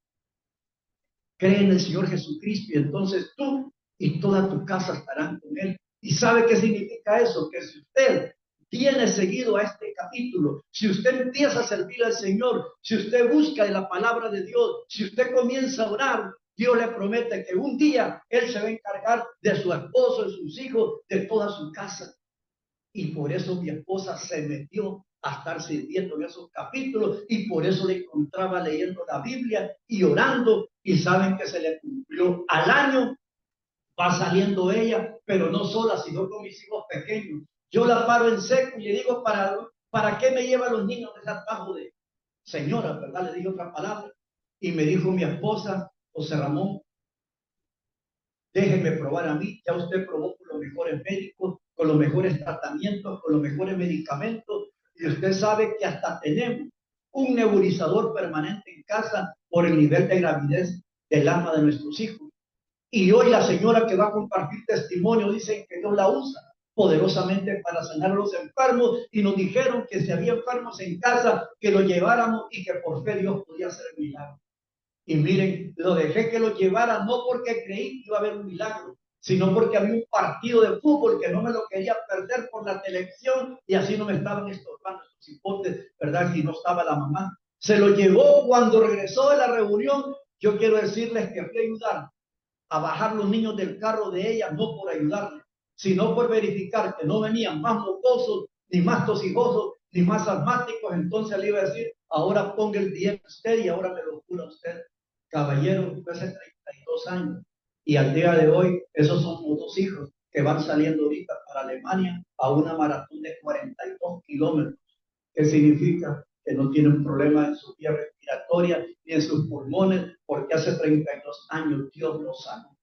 cree en el Señor Jesucristo y entonces tú y toda tu casa estarán con Él. ¿Y sabe qué significa eso? Que si usted viene seguido a este capítulo, si usted empieza a servir al Señor, si usted busca de la palabra de Dios, si usted comienza a orar, Dios le promete que un día Él se va a encargar de su esposo, de sus hijos, de toda su casa. Y por eso mi esposa se metió a estar sirviendo en esos capítulos y por eso le encontraba leyendo la Biblia y orando y saben que se le cumplió al año. Va saliendo ella, pero no sola, sino con mis hijos pequeños. Yo la paro en seco y le digo, ¿para qué me llevan los niños de ese atajo de señora, verdad? Le dije otra palabra y me dijo mi esposa, José Ramón, déjeme probar a mí, ya usted probó con los mejores médicos, con los mejores tratamientos, con los mejores medicamentos, y usted sabe que hasta tenemos un nebulizador permanente en casa por el nivel de gravidez del alma de nuestros hijos. Y hoy la señora que va a compartir testimonio dice que Dios la usa poderosamente para sanar a los enfermos y nos dijeron que si había enfermos en casa, que lo lleváramos y que por fe Dios podía hacer el milagro. Y miren, lo dejé que lo llevara no porque creí que iba a haber un milagro, sino porque había un partido de fútbol que no me lo quería perder por la televisión y así no me estaban estorbando estos hipotes, ¿verdad? Si no estaba la mamá. Se lo llevó cuando regresó de la reunión. Yo quiero decirles que fui a ayudar a bajar los niños del carro de ella, no por ayudarles, sino por verificar que no venían más mocosos, ni más tosijosos, ni más asmáticos. Entonces le iba a decir, ahora ponga el diente usted y ahora me lo cura usted. Caballero, fue hace 32 años y al día de hoy esos son los dos hijos que van saliendo ahorita para Alemania a una maratón de 42 kilómetros. ¿Qué significa? Que no tienen problema en su vía respiratoria ni en sus pulmones, porque hace 32 años Dios los sanó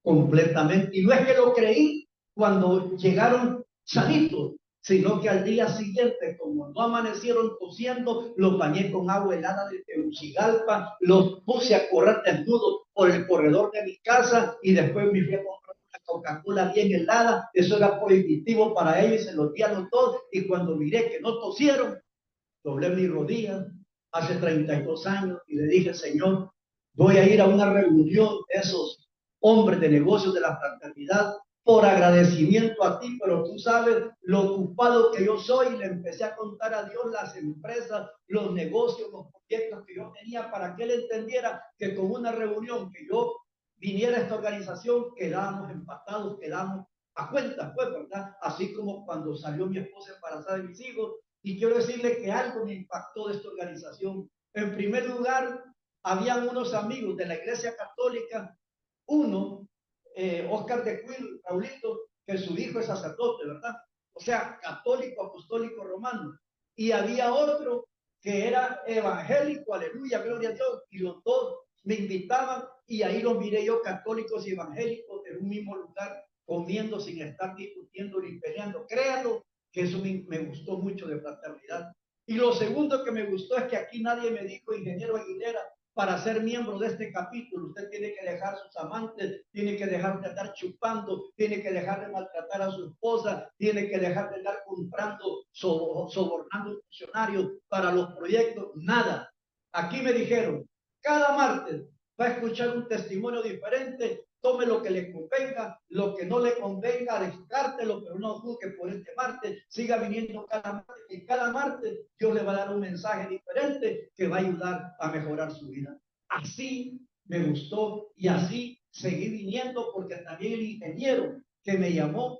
completamente. Y no es que lo creí cuando llegaron sanitos, sino que al día siguiente, como no amanecieron tosiendo, los bañé con agua helada de Tegucigalpa, los puse a correr desnudos por el corredor de mi casa y después me fui a comprar una Coca-Cola bien helada. Eso era prohibitivo para ellos y se los di a los dos. Y cuando miré que no tosieron, doblé mis rodillas hace 32 años y le dije, Señor, voy a ir a una reunión de esos hombres de negocios de la fraternidad por agradecimiento a ti, pero tú sabes lo ocupado que yo soy. Le empecé a contar a Dios las empresas, los negocios, los proyectos que yo tenía para que él entendiera que con una reunión que yo viniera a esta organización quedábamos empatados, quedamos a cuenta, pues, ¿verdad? Así como cuando salió mi esposa embarazada de mis hijos. Y quiero decirle que algo me impactó de esta organización. En primer lugar, habían unos amigos de la Iglesia Católica, uno, Oscar de Quil, Raulito, que su hijo es sacerdote, ¿verdad? O sea, católico, apostólico, romano. Y había otro que era evangélico, aleluya, gloria a Dios, y los dos me invitaban y ahí los miré yo, católicos y evangélicos, en un mismo lugar, comiendo sin estar discutiendo ni peleando. Créanlo, que eso me gustó mucho de fraternidad. Y lo segundo que me gustó es que aquí nadie me dijo, ingeniero Aguilera, para ser miembro de este capítulo, usted tiene que dejar sus amantes, tiene que dejar de andar chupando, tiene que dejar de maltratar a su esposa, tiene que dejar de andar comprando, sobornando funcionarios para los proyectos. Nada. Aquí me dijeron, cada martes va a escuchar un testimonio diferente tome lo que le convenga, lo que no le convenga, descártelo, pero no juzgue por este martes, siga viniendo cada martes, y cada martes Dios le va a dar un mensaje diferente que va a ayudar a mejorar su vida. Así me gustó y así seguí viniendo, porque también el ingeniero que me llamó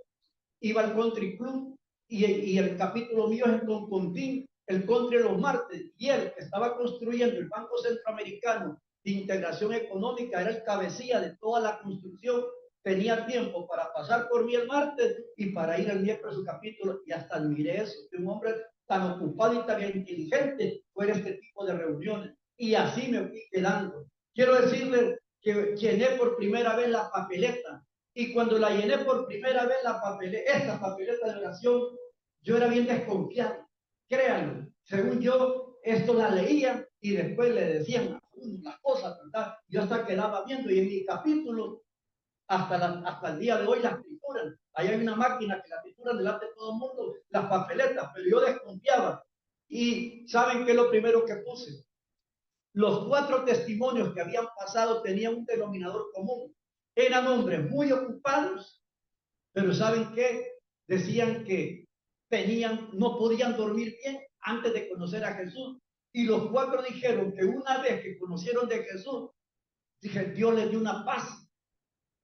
iba al country club y el capítulo mío es en Don Contín, el country de los martes, y él que estaba construyendo el Banco Centroamericano de Integración Económica, era el cabecilla de toda la construcción, tenía tiempo para pasar por mí el martes y para ir al miércoles su capítulo, y hasta admiré eso, que un hombre tan ocupado y tan inteligente fuera este tipo de reuniones, y así me fui quedando. Quiero decirles que llené por primera vez la papeleta, y cuando la llené por primera vez esta papeleta de oración, yo era bien desconfiado. Créanlo, según yo, esto la leía y después le decían las cosas, ¿verdad? Yo hasta quedaba viendo, y en mi capítulo, hasta el día de hoy, las trituran. Ahí hay una máquina que la trituran delante de todo el mundo, las papeletas, pero yo desconfiaba. Y ¿saben qué es lo primero que puse? Los 4 testimonios que habían pasado tenían un denominador común. Eran hombres muy ocupados, pero ¿saben qué? Decían que no podían dormir bien antes de conocer a Jesús. Y los 4 dijeron que una vez que conocieron de Jesús, dije, Dios les dio una paz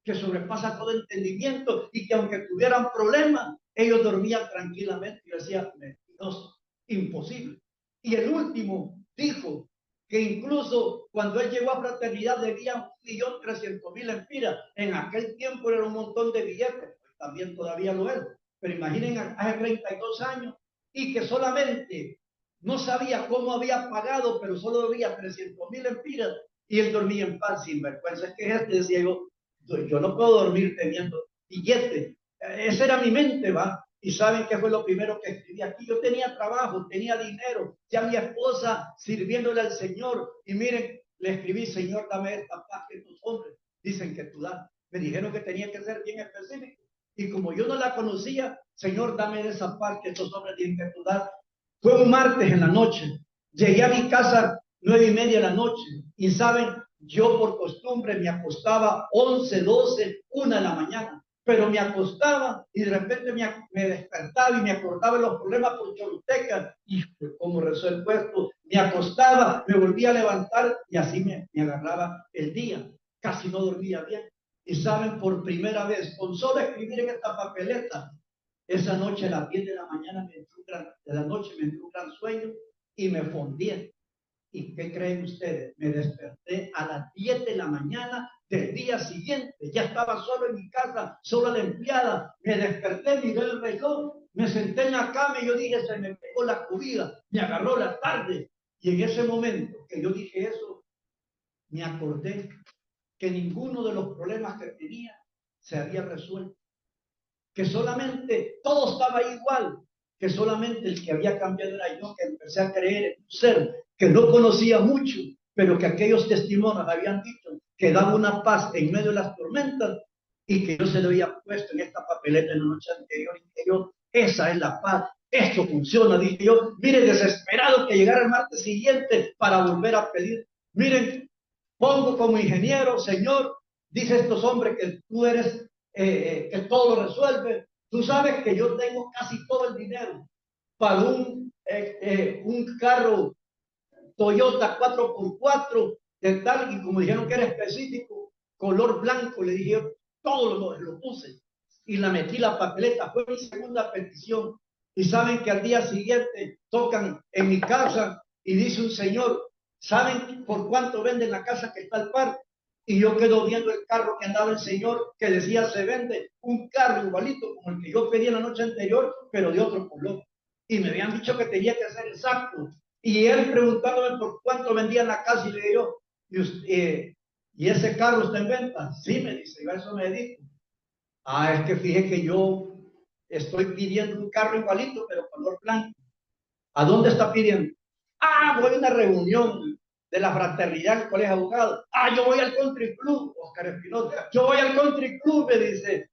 que sobrepasa todo entendimiento, y que aunque tuvieran problemas, ellos dormían tranquilamente. Yo decía, Dios, imposible. Y el último dijo que incluso cuando él llegó a Fraternidad debía 1.300.000 lempiras. En aquel tiempo era un montón de billetes, pues también todavía lo es. Pero imaginen, hace 32 años, y que solamente no sabía cómo había pagado, pero solo debía 300.000 lempiras, y él dormía en paz, sin vergüenza. Es que decía yo no puedo dormir teniendo billetes. Esa era mi mente, ¿va? Y ¿saben qué fue lo primero que escribí aquí? Yo tenía trabajo, tenía dinero, ya mi esposa sirviéndole al Señor. Y miren, le escribí, Señor, dame esta paz que tus hombres dicen que tú das. Me dijeron que tenía que ser bien específico. Y como yo no la conocía, Señor, dame esa paz que estos hombres dicen que tú das. Fue un martes en la noche. Llegué a mi casa 9:30 de la noche. Y ¿saben? Yo por costumbre me acostaba 11, 12, 1 de la mañana, pero me acostaba y de repente me despertaba y me acordaba de los problemas por Choluteca, y como resuelvo esto, me acostaba, me volvía a levantar y así me agarraba el día. Casi no dormía bien. Y saben, por primera vez, con solo escribir en esta papeleta, esa noche a las 10 de la mañana me entró un gran sueño y me fondí. ¿Y qué creen ustedes? Me desperté a las 10 de la mañana del día siguiente. Ya estaba solo en mi casa, sola la empleada. Me desperté, miré el reloj, me senté en la cama y yo dije, se me pegó la comida, me agarró la tarde. Y en ese momento que yo dije eso, me acordé que ninguno de los problemas que tenía se había resuelto. Que solamente todo estaba igual, que solamente el que había cambiado era yo, que empecé a creer en un ser que no conocía mucho, pero que aquellos testimonios habían dicho que daba una paz en medio de las tormentas, y que yo se lo había puesto en esta papeleta en la noche anterior, y que yo, esa es la paz, esto funciona, dije yo. Miren, desesperado que llegara el martes siguiente para volver a pedir. Miren, pongo como ingeniero, Señor, dice estos hombres que tú eres, que todo lo resuelve. Tú sabes que yo tengo casi todo el dinero para un carro Toyota 4x4 de tal, y como dijeron que era específico, color blanco, le dije, todo lo puse y la metí la papeleta. Fue mi segunda petición. Y saben que al día siguiente tocan en mi casa y dice un señor, ¿saben por cuánto venden la casa que está al par? Y yo quedo viendo el carro que andaba el señor, que decía se vende un carro igualito como el que yo pedí la noche anterior, pero de otro color. Y me habían dicho que tenía que ser exacto. Y él preguntándome por cuánto vendían la casa, y le digo, ¿y ese carro está en venta? Sí, me dice, y eso me dijo. Es que fíjate que yo estoy pidiendo un carro igualito, pero color blanco. ¿A dónde está pidiendo? Voy a una reunión de la fraternidad del colegio de abogados. Yo voy al country club, Oscar Espinosa. Yo voy al country club, me dice.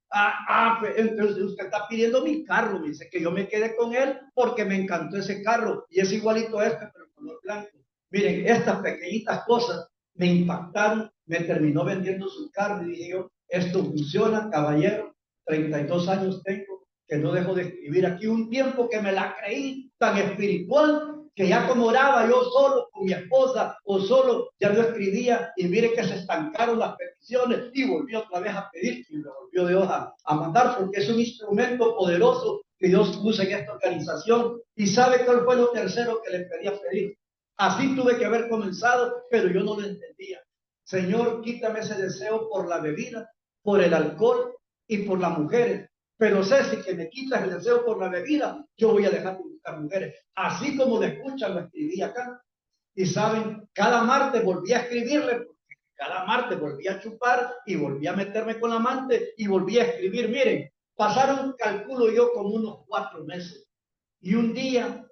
Pues, entonces usted está pidiendo mi carro, me dice, que yo me quedé con él porque me encantó ese carro y es igualito a este, pero color blanco. Miren, estas pequeñitas cosas me impactaron, me terminó vendiendo su carro y dije yo, Esto funciona, caballero. 32 años tengo que no dejo de escribir aquí. Un tiempo que me la creí tan espiritual que ya como oraba yo solo con mi esposa o solo, ya no escribía, y mire que se estancaron las peticiones y volví otra vez a pedir y me volvió Dios a mandar, porque es un instrumento poderoso que Dios puso en esta organización. Y sabe cuál fue lo tercero que le pedí a pedir. Así tuve que haber comenzado, pero yo no lo entendía. Señor, quítame ese deseo por la bebida, por el alcohol y por las mujeres. Pero sé si que me quitas el deseo por la bebida, yo voy a dejar de buscar mujeres. Así como le escuchan, lo escribí acá. Y saben, cada martes volví a escribirle, porque cada martes volví a chupar y volví a meterme con la amante y volví a escribir. Miren, pasaron, calculo yo, como unos 4 meses. Y un día,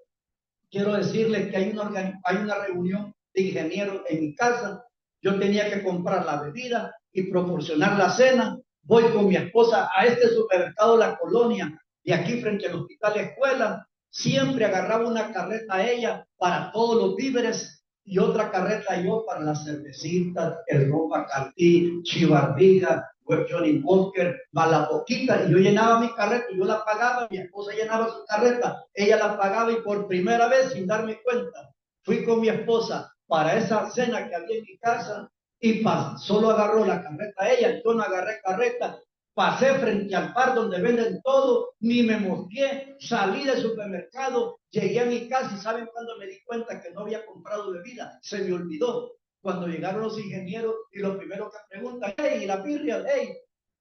quiero decirles que hay una reunión de ingenieros en mi casa. Yo tenía que comprar la bebida y proporcionar la cena. Voy con mi esposa a este supermercado La Colonia, de aquí frente al hospital escuela. Siempre agarraba una carreta ella para todos los víveres y otra carreta yo para las cervecitas, el ron Bacardi, Chivardiga, Johnny Walker, Malapoquita, y yo llenaba mi carreta y yo la pagaba, mi esposa llenaba su carreta, ella la pagaba, y por primera vez, sin darme cuenta, fui con mi esposa para esa cena que había en mi casa y solo agarró la carreta ella, yo no agarré carreta. Pasé frente al bar donde venden todo, ni me mosqué, salí del supermercado, llegué a mi casa y ¿saben cuándo me di cuenta que no había comprado bebida? Se me olvidó. Cuando llegaron los ingenieros y lo primero que preguntan, hey, la birria, hey,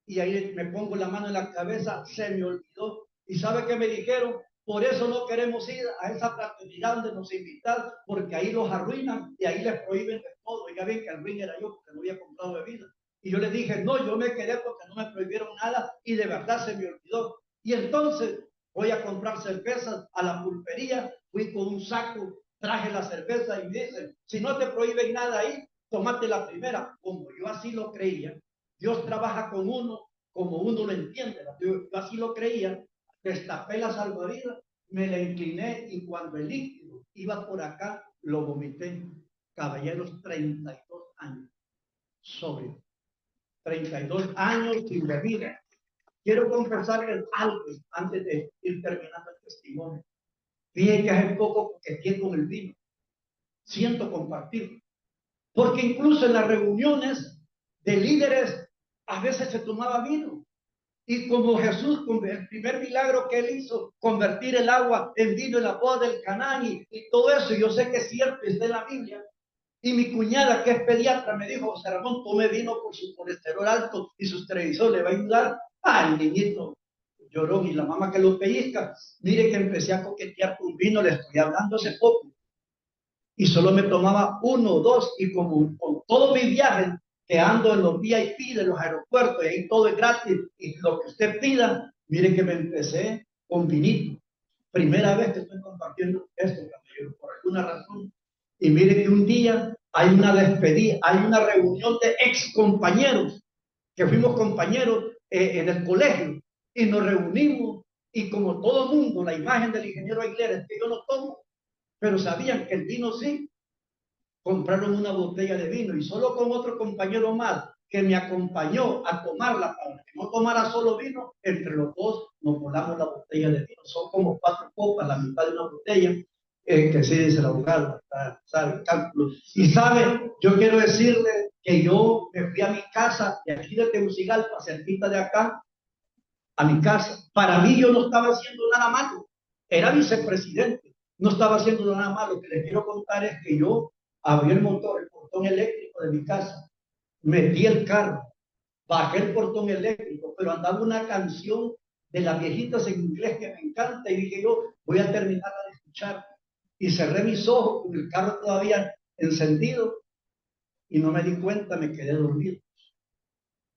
y ahí me pongo la mano en la cabeza, se me olvidó. ¿Y sabe qué me dijeron? Por eso no queremos ir a esa fraternidad donde nos invitan, porque ahí los arruinan y ahí les prohíben de todo. Y ya ven que el ruin era yo porque no había comprado bebida. Y yo les dije, no, yo me quedé porque no me prohibieron nada y de verdad se me olvidó. Y entonces voy a comprar cervezas a la pulpería, fui con un saco, traje la cerveza y me dicen, si no te prohíben nada ahí, tomate la primera. Como yo así lo creía, Dios trabaja con uno como uno lo entiende. Yo así lo creía, destapé la salvavidas, me la incliné y cuando el líquido iba por acá, lo vomité. Caballeros, 32 años, sobrio. 32 años sin bebida. Quiero confesarles algo antes de ir terminando el testimonio. Fíjense que hace poco coqueteé con el vino. Siento compartirlo. Porque incluso en las reuniones de líderes a veces se tomaba vino. Y como Jesús, el primer milagro que él hizo, convertir el agua en vino en la boda del Caná y todo eso, yo sé que es cierto, está en la Biblia. Y mi cuñada, que es pediatra, me dijo, José Ramón, tome vino por su colesterol alto y sus televisores le va a ayudar. Al niñito lloró, y la mamá que lo pellizca. Mire que empecé a coquetear con vino, le estoy hablando hace poco. Y solo me tomaba uno o dos, y como con todo mi viaje, que ando en los VIP de los aeropuertos, y ahí todo es gratis, y lo que usted pida, mire que me empecé con vinito. Primera vez que estoy compartiendo esto, caballero, por alguna razón. Y mire que un día hay una despedida, hay una reunión de ex compañeros, que fuimos compañeros en el colegio, y nos reunimos, y como todo mundo, la imagen del ingeniero Aguilera es que yo no tomo, pero sabían que el vino sí. Compraron una botella de vino y solo con otro compañero más que me acompañó a tomarla para que no tomara solo vino, entre los dos nos volamos la botella de vino. Son como 4 copas, la mitad de una botella, que sí dice el abogado, sabe, cálculo. Y sabe, yo quiero decirle que yo me fui a mi casa de aquí de Tegucigalpa, cerquita de acá, a mi casa. Para mí yo no estaba haciendo nada malo, era vicepresidente, no estaba haciendo nada malo. Lo que les quiero contar es que yo abrí el motor, el portón eléctrico de mi casa, metí el carro, bajé el portón eléctrico, pero andaba una canción de las viejitas en inglés que me encanta y dije yo, voy a terminar de escuchar. Y cerré mis ojos con el carro todavía encendido y no me di cuenta, me quedé dormido.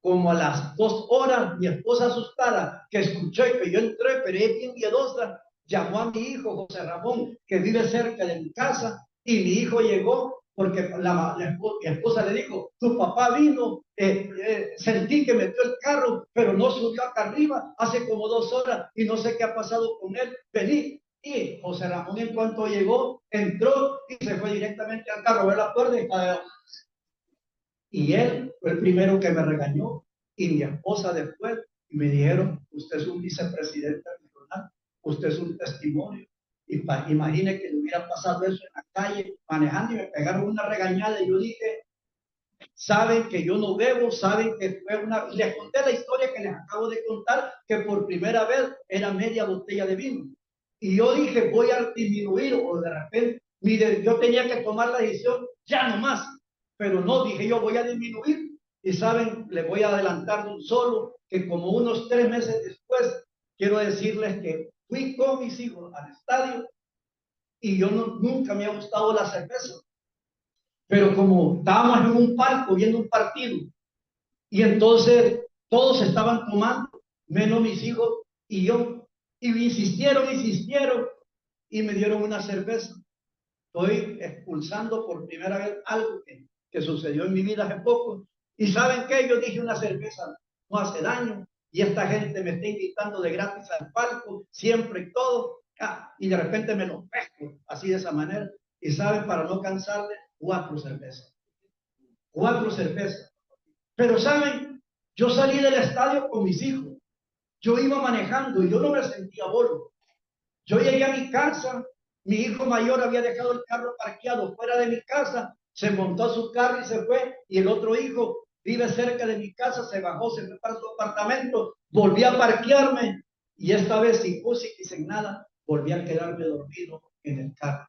Como a las 2 horas, mi esposa asustada, que escuché que yo entré, pero ella es bien miedosa, llamó a mi hijo José Ramón, que vive cerca de mi casa, y mi hijo llegó porque mi esposa le dijo, tu papá vino, sentí que metió el carro, pero no subió acá arriba, hace como 2 horas y no sé qué ha pasado con él, vení. Y José Ramón, en cuanto llegó, entró y se fue directamente al carro, abrió la puerta y él fue el primero que me regañó. y mi esposa después, y me dijeron, usted es un vicepresidente regional, usted es un testimonio. Y imagine que le hubiera pasado eso en la calle, manejando, y me pegaron una regañada, y yo dije, saben que yo no bebo, saben que fue una... Les conté la historia que les acabo de contar, que por primera vez era media botella de vino. Y yo dije, voy a disminuir, o de repente, mire, yo tenía que tomar la decisión, ya no más. Pero no, dije yo, voy a disminuir. Y saben, les voy a adelantar de un solo, que como unos 3 meses después, quiero decirles que fui con mis hijos al estadio, y yo no, nunca me ha gustado la cerveza. Pero como estábamos en un palco viendo un partido, y entonces todos estaban tomando, menos mis hijos y yo, y me insistieron, y me dieron una cerveza. Estoy expulsando por primera vez algo que sucedió en mi vida hace poco. Y ¿saben qué? Yo dije, una cerveza no hace daño, y esta gente me está invitando de gratis al palco, siempre y todo, y de repente me lo pesco, así de esa manera. Y ¿saben? Para no cansarle, 4 cervezas. 4 cervezas. Pero ¿saben? Yo salí del estadio con mis hijos. Yo iba manejando y yo no me sentía bolo. Yo llegué a mi casa, mi hijo mayor había dejado el carro parqueado fuera de mi casa, se montó a su carro y se fue, y el otro hijo vive cerca de mi casa, se bajó, se fue para su apartamento, volví a parquearme, y esta vez sin música y sin nada, volví a quedarme dormido en el carro.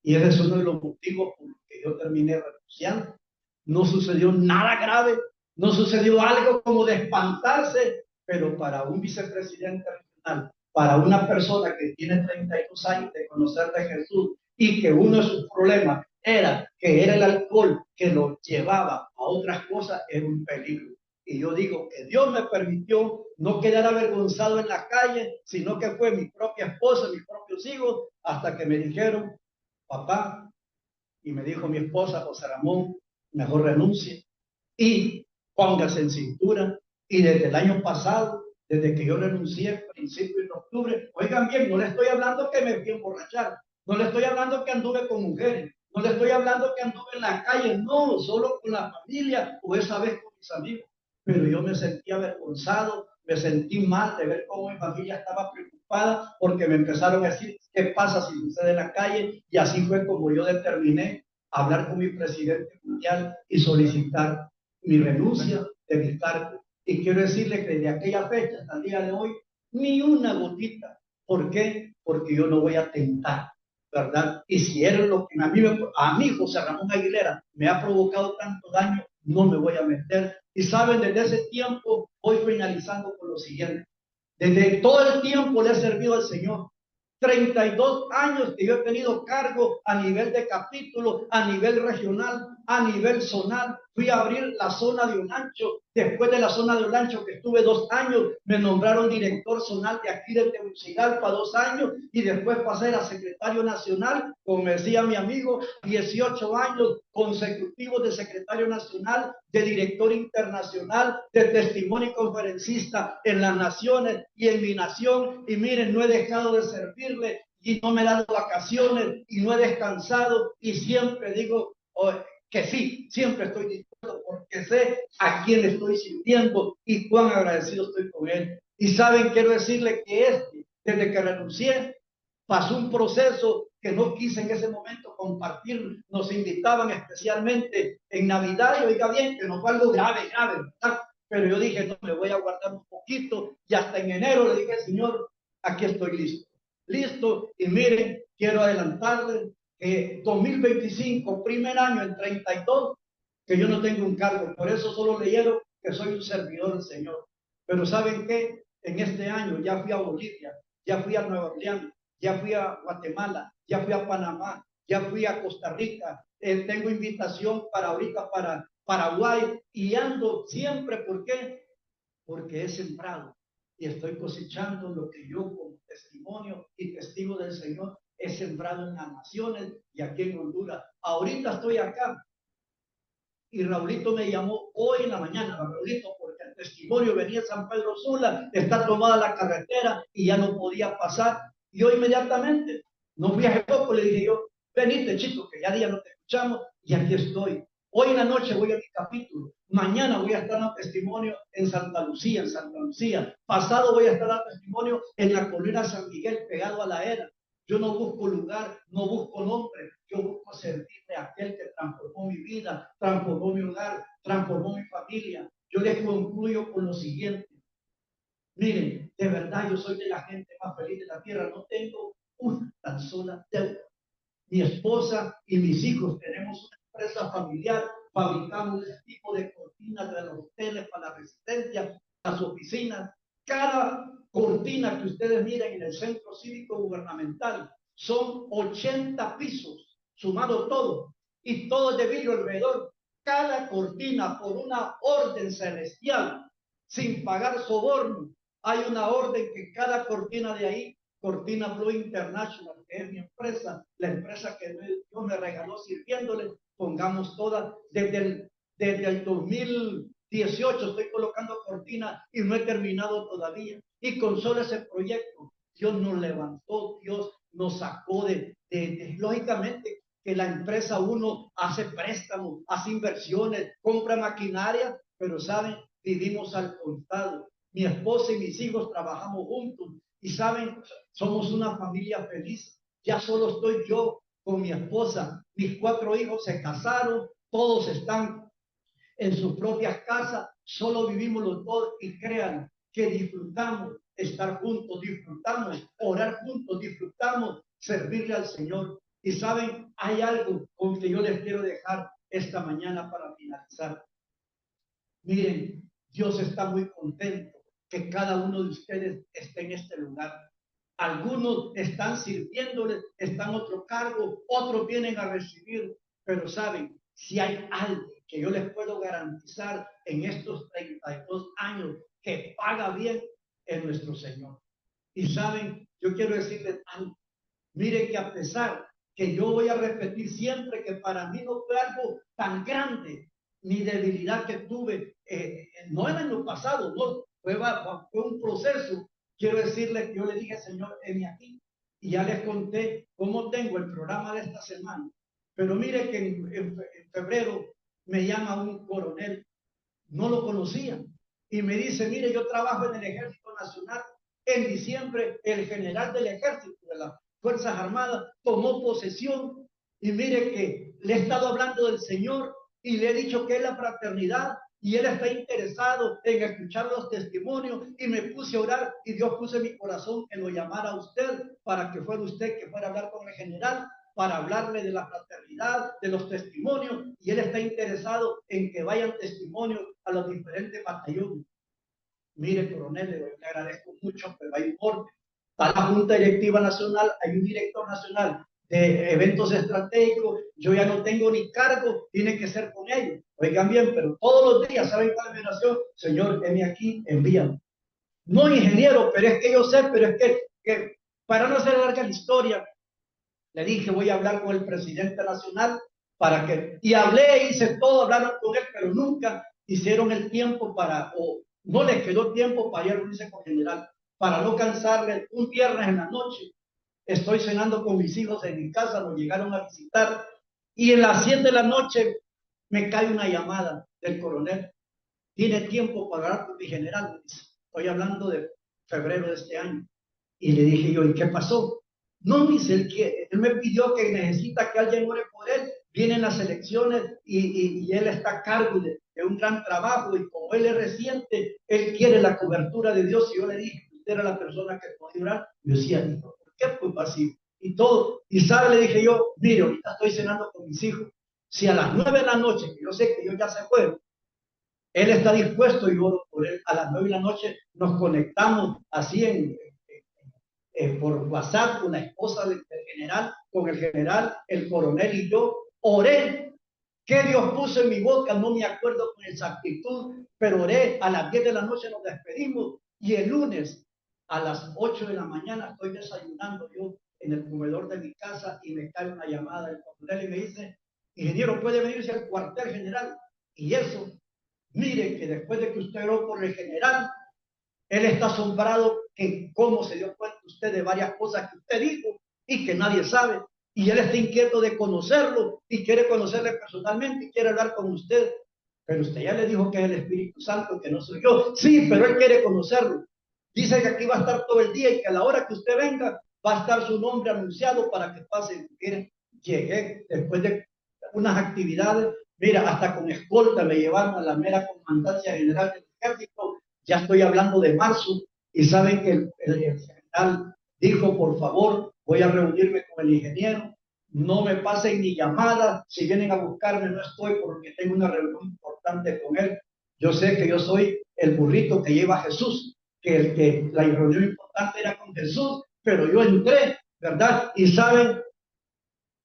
Y ese es uno de los motivos por los que yo terminé renunciando. No sucedió nada grave, no sucedió algo como de espantarse, pero para un vicepresidente regional, para una persona que tiene 32 años de conocer de Jesús, y que uno de sus problemas era que era el alcohol que lo llevaba a otras cosas, era un peligro. Y yo digo que Dios me permitió no quedar avergonzado en la calle, sino que fue mi propia esposa, mis propios hijos, hasta que me dijeron, papá, y me dijo mi esposa, José Ramón, mejor renuncie y póngase en cintura. Y desde el año pasado, desde que yo renuncié, principio de octubre, oigan bien, no le estoy hablando que me fui a emborrachar, no le estoy hablando que anduve con mujeres, no le estoy hablando que anduve en la calle, no, solo con la familia o esa vez con mis amigos. Pero yo me sentí avergonzado, me sentí mal de ver cómo mi familia estaba preocupada, porque me empezaron a decir, ¿qué pasa si sucede en la calle? Y así fue como yo determiné hablar con mi presidente mundial y solicitar mi renuncia de mi cargo. Y quiero decirle que de aquella fecha hasta el día de hoy, ni una gotita. ¿Por qué? Porque yo no voy a tentar, ¿verdad? Y si es lo que a mí José Ramón Aguilera, me ha provocado tanto daño, no me voy a meter. Y saben, desde ese tiempo voy finalizando con lo siguiente. Desde todo el tiempo le he servido al Señor. 32 años que yo he tenido cargo a nivel de capítulo, a nivel regional, a nivel zonal. Fui a abrir la zona de Olancho. Después de la zona de Olancho, que estuve 2 años, me nombraron director zonal de aquí de Tegucigalpa 2 años, y después pasé a secretario nacional, como decía mi amigo, 18 años consecutivos de secretario nacional, de director internacional, de testimonio y conferencista en las naciones y en mi nación. Y miren, no he dejado de servirle, y no me he dado vacaciones, y no he descansado, y siempre digo que sí, siempre estoy dispuesto, porque sé a quién estoy sirviendo y cuán agradecido estoy con él. Y saben, quiero decirle que desde que renuncié, pasó un proceso que no quise en ese momento compartir. Nos invitaban especialmente en Navidad, y oiga bien, que no fue algo grave, ¿verdad? Pero yo dije, no, me voy a guardar un poquito, y hasta en enero le dije, Señor, aquí estoy listo. Y miren, quiero adelantarles que 2025, primer año en 32, que yo no tengo un cargo. Por eso solo leyeron que soy un servidor del Señor. Pero ¿saben qué? En este año ya fui a Bolivia, ya fui a Nueva Orleans, ya fui a Guatemala, ya fui a Panamá, ya fui a Costa Rica. Tengo invitación para ahorita para Paraguay, y ando siempre. ¿Por qué? Porque he sembrado y estoy cosechando lo que yo, como testimonio y testigo del Señor, he sembrado en las naciones y aquí en Honduras. Ahorita estoy acá, y Raulito me llamó hoy en la mañana, Raulito, porque el testimonio venía a San Pedro Sula, está tomada la carretera y ya no podía pasar. Y yo inmediatamente, no fui hace poco, le dije yo, venite chico, que ya día no te escuchamos, y aquí estoy. Hoy en la noche voy a mi capítulo. Mañana voy a estar dando testimonio en Santa Lucía, en Santa Lucía. Pasado voy a estar dando testimonio en la colina San Miguel, pegado a la era. Yo no busco lugar, no busco nombre. Yo busco servirle a aquel que transformó mi vida, transformó mi hogar, transformó mi familia. Yo les concluyo con lo siguiente. Miren, de verdad yo soy de la gente más feliz de la tierra. No tengo una tan sola deuda. Mi esposa y mis hijos tenemos una empresa familiar. Fabricamos ese tipo de cortinas de los hoteles para la residencia, las oficinas. Cada cortina que ustedes miren en el centro cívico gubernamental son 80 pisos, sumado todo, y todo de vidrio alrededor. Cada cortina por una orden celestial, sin pagar soborno. Hay una orden que cada cortina de ahí, Cortina Blue International, que es mi empresa, la empresa que Dios me regaló sirviéndole, pongamos todas, desde el 2018 estoy colocando cortinas y no he terminado todavía. Y con solo ese proyecto, Dios nos levantó, Dios nos sacó lógicamente, que la empresa uno hace préstamos, hace inversiones, compra maquinaria, pero saben, vivimos al contado. Mi esposa y mis hijos trabajamos juntos y saben, somos una familia feliz. Ya solo estoy yo con mi esposa. Mis 4 hijos se casaron, todos están en sus propias casas, solo vivimos los dos y crean que disfrutamos estar juntos, disfrutamos orar juntos, disfrutamos servirle al Señor. Y saben, hay algo con que yo les quiero dejar esta mañana para finalizar. Miren, Dios está muy contento que cada uno de ustedes esté en este lugar. Algunos están sirviéndoles, están a otro cargo, otros vienen a recibir, pero saben, si hay algo que yo les puedo garantizar en estos 32 años que paga bien, es nuestro Señor. Y saben, yo quiero decirles algo. Miren que a pesar que yo voy a repetir siempre que para mí no fue algo tan grande, mi debilidad que tuve, no el año pasado, no, fue un proceso. Quiero decirles que yo le dije, Señor, heme aquí. Y ya les conté cómo tengo el programa de esta semana. Pero mire que en febrero me llama un coronel, no lo conocía, y me dice, mire, yo trabajo en el Ejército Nacional. En diciembre, el general del Ejército de las Fuerzas Armadas tomó posesión, y mire que le he estado hablando del Señor y le he dicho que es la fraternidad, y él está interesado en escuchar los testimonios, y me puse a orar y Dios puso en mi corazón que lo llamara a usted para que fuera usted que fuera a hablar con el general, para hablarle de la fraternidad, de los testimonios, y él está interesado en que vayan testimonios a los diferentes batallones. Mire, coronel, le agradezco mucho, pero hay un orden. Para la Junta Directiva Nacional hay un director nacional de eventos estratégicos. Yo ya no tengo ni cargo, tiene que ser con ellos. Oigan bien, pero todos los días, ¿saben cuál es mi oración? Señor, heme aquí, envíame. No ingeniero, pero es que yo sé, pero es que para no hacer larga la historia, le dije, voy a hablar con el presidente nacional para que, y hablé, hice todo, hablaron con él, pero nunca hicieron el tiempo para, o no les quedó tiempo para ir a reunirse con el general, para no cansarle. Un viernes en la noche, estoy cenando con mis hijos en mi casa, nos llegaron a visitar, y en las 7 de la noche me cae una llamada del coronel. ¿Tiene tiempo para hablar con mi general? Estoy hablando de febrero de este año. Y le dije yo, ¿y qué pasó? No, dice él me pidió que necesita que alguien ore por él. Vienen las elecciones y él está a cargo de un gran trabajo, y como él es reciente, él quiere la cobertura de Dios. Y yo le dije, usted era la persona que podía orar. Yo decía, ¿por qué? Pues así. Y todo. Y sabe, le dije yo, mire, ahorita estoy cenando con mis hijos. Si a las 9 de la noche, que yo sé que ellos ya se fueron, él está dispuesto, y oro por él. A las 9 de la noche nos conectamos así por WhatsApp con la esposa del general, con el general, el coronel y yo. Oré. ¿Qué Dios puso en mi boca? No me acuerdo con exactitud, pero oré. A las 10 de la noche nos despedimos, y el lunes a las 8 de la mañana estoy desayunando yo en el comedor de mi casa, y me cae una llamada del coronel y me dice, ingeniero, puede venirse al cuartel general. Y eso, mire que después de que usted oró por el general, él está asombrado en cómo se dio cuenta usted de varias cosas que usted dijo y que nadie sabe. y él está inquieto de conocerlo y quiere conocerle personalmente y quiere hablar con usted. Pero usted ya le dijo que es el Espíritu Santo, que no soy yo. Sí, pero él quiere conocerlo. Dice que aquí va a estar todo el día y que a la hora que usted venga va a estar su nombre anunciado para que pase. Miren, llegué después de unas actividades, mira, hasta con escolta me llevaron a la mera comandancia general del ejército. Ya estoy hablando de marzo y saben que el general dijo, por favor, voy a reunirme con el ingeniero, no me pasen ni llamadas, si vienen a buscarme no estoy porque tengo una reunión importante con él. Yo sé que yo soy el burrito que lleva a Jesús, que la reunión importante era con Jesús, pero yo entré, ¿verdad? Y saben,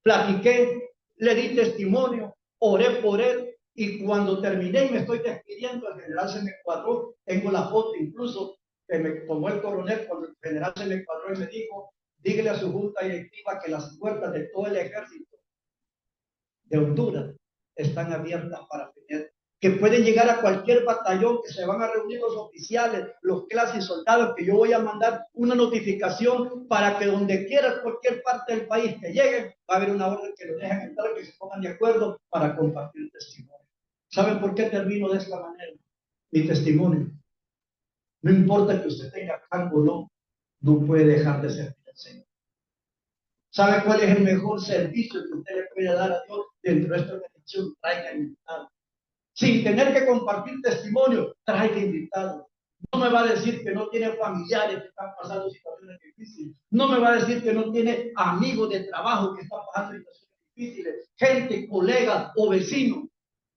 platiqué, le di testimonio, oré por él, y cuando terminé y me estoy despidiendo, el general se me cuadró, tengo la foto incluso, que me tomó el coronel cuando el general se me cuadró y me dijo, dígale a su junta directiva que las puertas de todo el ejército de Honduras están abiertas para tener, que pueden llegar a cualquier batallón, que se van a reunir los oficiales, los clases soldados, que yo voy a mandar una notificación para que donde quiera, cualquier parte del país que lleguen, va a haber una orden que lo dejen entrar, que se pongan de acuerdo para compartir testimonio. ¿Saben por qué termino de esta manera? Mi testimonio. No importa que usted tenga cargo o no, no puede dejar de servir al Señor. ¿Sabe cuál es el mejor servicio que usted le puede dar a Dios dentro de esta bendición? Traiga invitados. Sin tener que compartir testimonio, traiga invitados. No me va a decir que no tiene familiares que están pasando situaciones difíciles. No me va a decir que no tiene amigos de trabajo que están pasando situaciones difíciles. Gente, colegas o vecinos.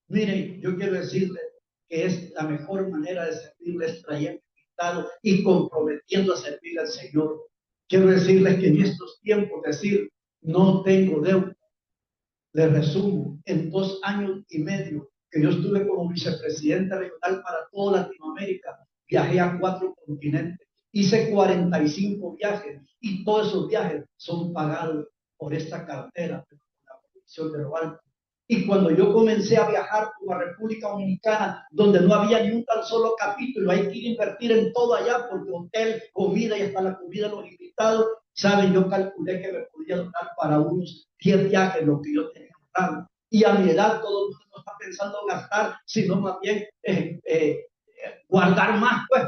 Miren, yo quiero decirles que es la mejor manera de servirles trayendo invitados y comprometiendo a servirle al Señor. Quiero decirles que en estos tiempos decir, no tengo deuda. Les resumo, en 2 años y medio que yo estuve como vicepresidente regional para toda Latinoamérica, viajé a 4 continentes, hice 45 viajes y todos esos viajes son pagados por esta cartera, por la Comisión de lo Alto. Y cuando yo comencé a viajar por la República Dominicana, donde no había ni un tan solo capítulo, hay que invertir en todo allá, porque hotel, comida y hasta la comida de los invitados, saben, yo calculé que me podía donar para unos 10 viajes lo que yo tenía ahorrado. Y a mi edad todo el mundo no está pensando en gastar, sino más bien guardar más, pues,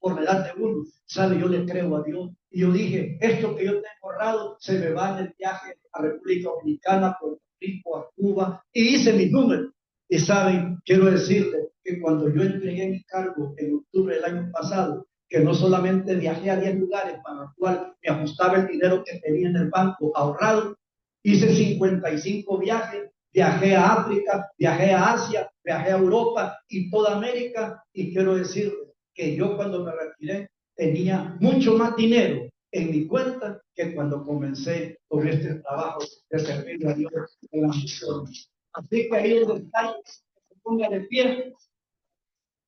por la edad de uno. ¿Sabe? Yo le creo a Dios. Y yo dije, esto que yo tengo ahorrado se me va en el viaje a República Dominicana, Puerto Rico, a Cuba, y hice mis números. Y saben, quiero decirles que cuando yo entregué mi cargo en octubre del año pasado, que no solamente viajé a 10 lugares para el cual me ajustaba el dinero que tenía en el banco ahorrado, hice 55 viajes, viajé a África, viajé a Asia, viajé a Europa y toda América, y quiero decirles que yo cuando me retiré tenía mucho más dinero en mi cuenta que cuando comencé con este trabajo de servir a Dios en la misión. Así que ahí donde está, se ponga de pie.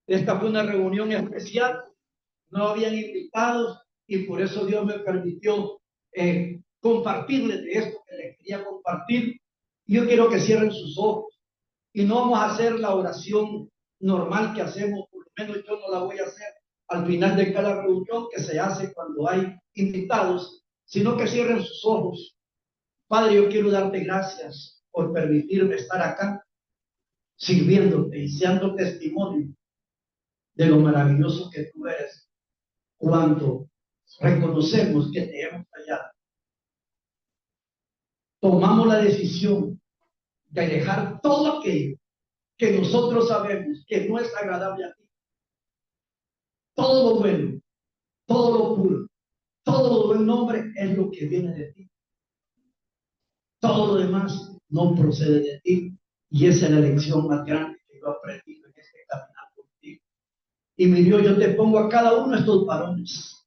Esta fue una reunión especial, no habían invitados y por eso Dios me permitió compartirles de esto que les quería compartir. Yo quiero que cierren sus ojos y no vamos a hacer la oración normal que hacemos, por lo menos yo no la voy a hacer al final de cada reunión que se hace cuando hay invitados, sino que cierren sus ojos. Padre, yo quiero darte gracias por permitirme estar acá sirviéndote y siendo testimonio de lo maravilloso que tú eres cuando reconocemos que te hemos fallado. Tomamos la decisión de dejar todo aquello que nosotros sabemos que no es agradable a ti. Todo lo bueno, todo lo puro, todo lo buen nombre es lo que viene de ti. Todo lo demás no procede de ti. Y esa es la lección más grande que yo he aprendido en este caminar contigo. Y mi Dios, yo te pongo a cada uno de estos varones.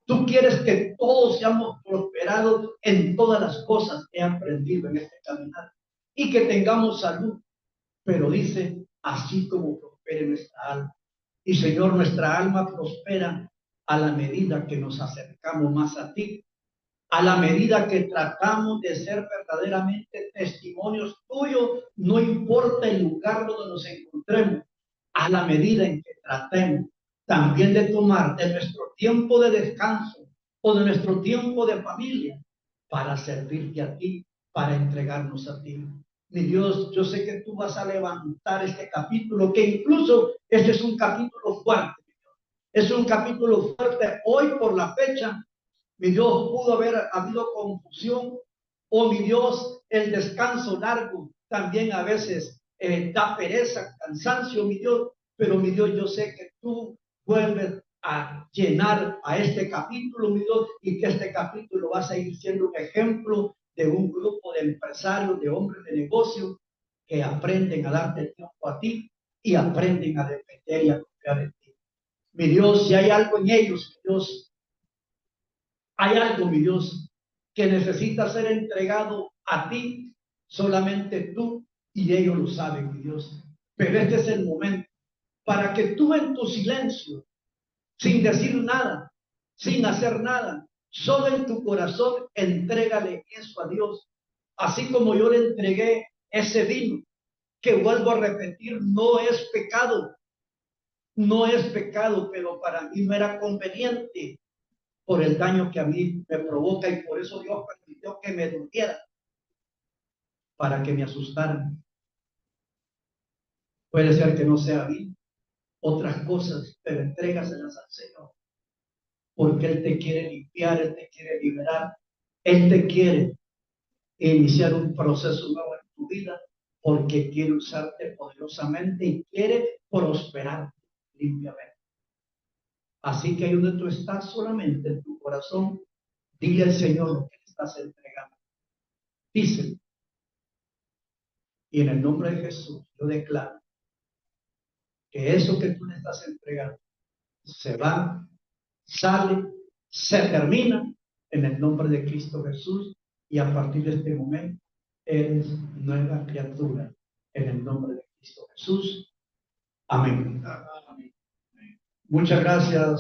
Tú quieres que todos seamos prosperados en todas las cosas que he aprendido en este caminar y que tengamos salud. Pero dice, así como prospere nuestra alma. Y Señor, nuestra alma prospera a la medida que nos acercamos más a ti, a la medida que tratamos de ser verdaderamente testimonios tuyos, no importa el lugar donde nos encontremos, a la medida en que tratemos también de tomar de nuestro tiempo de descanso o de nuestro tiempo de familia para servirte a ti, para entregarnos a ti. Mi Dios, yo sé que tú vas a levantar este capítulo, que incluso este es un capítulo fuerte. Es un capítulo fuerte. Hoy por la fecha, mi Dios, pudo haber habido confusión, o mi Dios, el descanso largo también a veces da pereza, cansancio, mi Dios, pero mi Dios, yo sé que tú vuelves a llenar a este capítulo, mi Dios, y que este capítulo va a seguir siendo un ejemplo de un grupo de empresarios, de hombres de negocio que aprenden a darte tiempo a ti y aprenden a depender y a confiar en ti. Mi Dios, si hay algo en ellos, mi Dios, hay algo, mi Dios, que necesita ser entregado a ti, solamente tú y ellos lo saben, mi Dios. Pero este es el momento para que tú en tu silencio, sin decir nada, sin hacer nada, solo en tu corazón, entrégale eso a Dios. Así como yo le entregué ese vino, que vuelvo a repetir, no es pecado, no es pecado, pero para mí no era conveniente por el daño que a mí me provoca, y por eso Dios permitió que me durmiera, para que me asustaran. Puede ser que no sea bien, otras cosas, pero entrégaselas al Señor, porque Él te quiere limpiar, Él te quiere liberar, Él te quiere iniciar un proceso nuevo en tu vida, porque quiere usarte poderosamente y quiere prosperarte limpiamente. Así que ahí donde tú estás, solamente en tu corazón, dile al Señor lo que le estás entregando. Díselo. Y en el nombre de Jesús, yo declaro que eso que tú le estás entregando se va, sale, se termina en el nombre de Cristo Jesús, y a partir de este momento eres nueva criatura en el nombre de Cristo Jesús. Amén. Muchas gracias.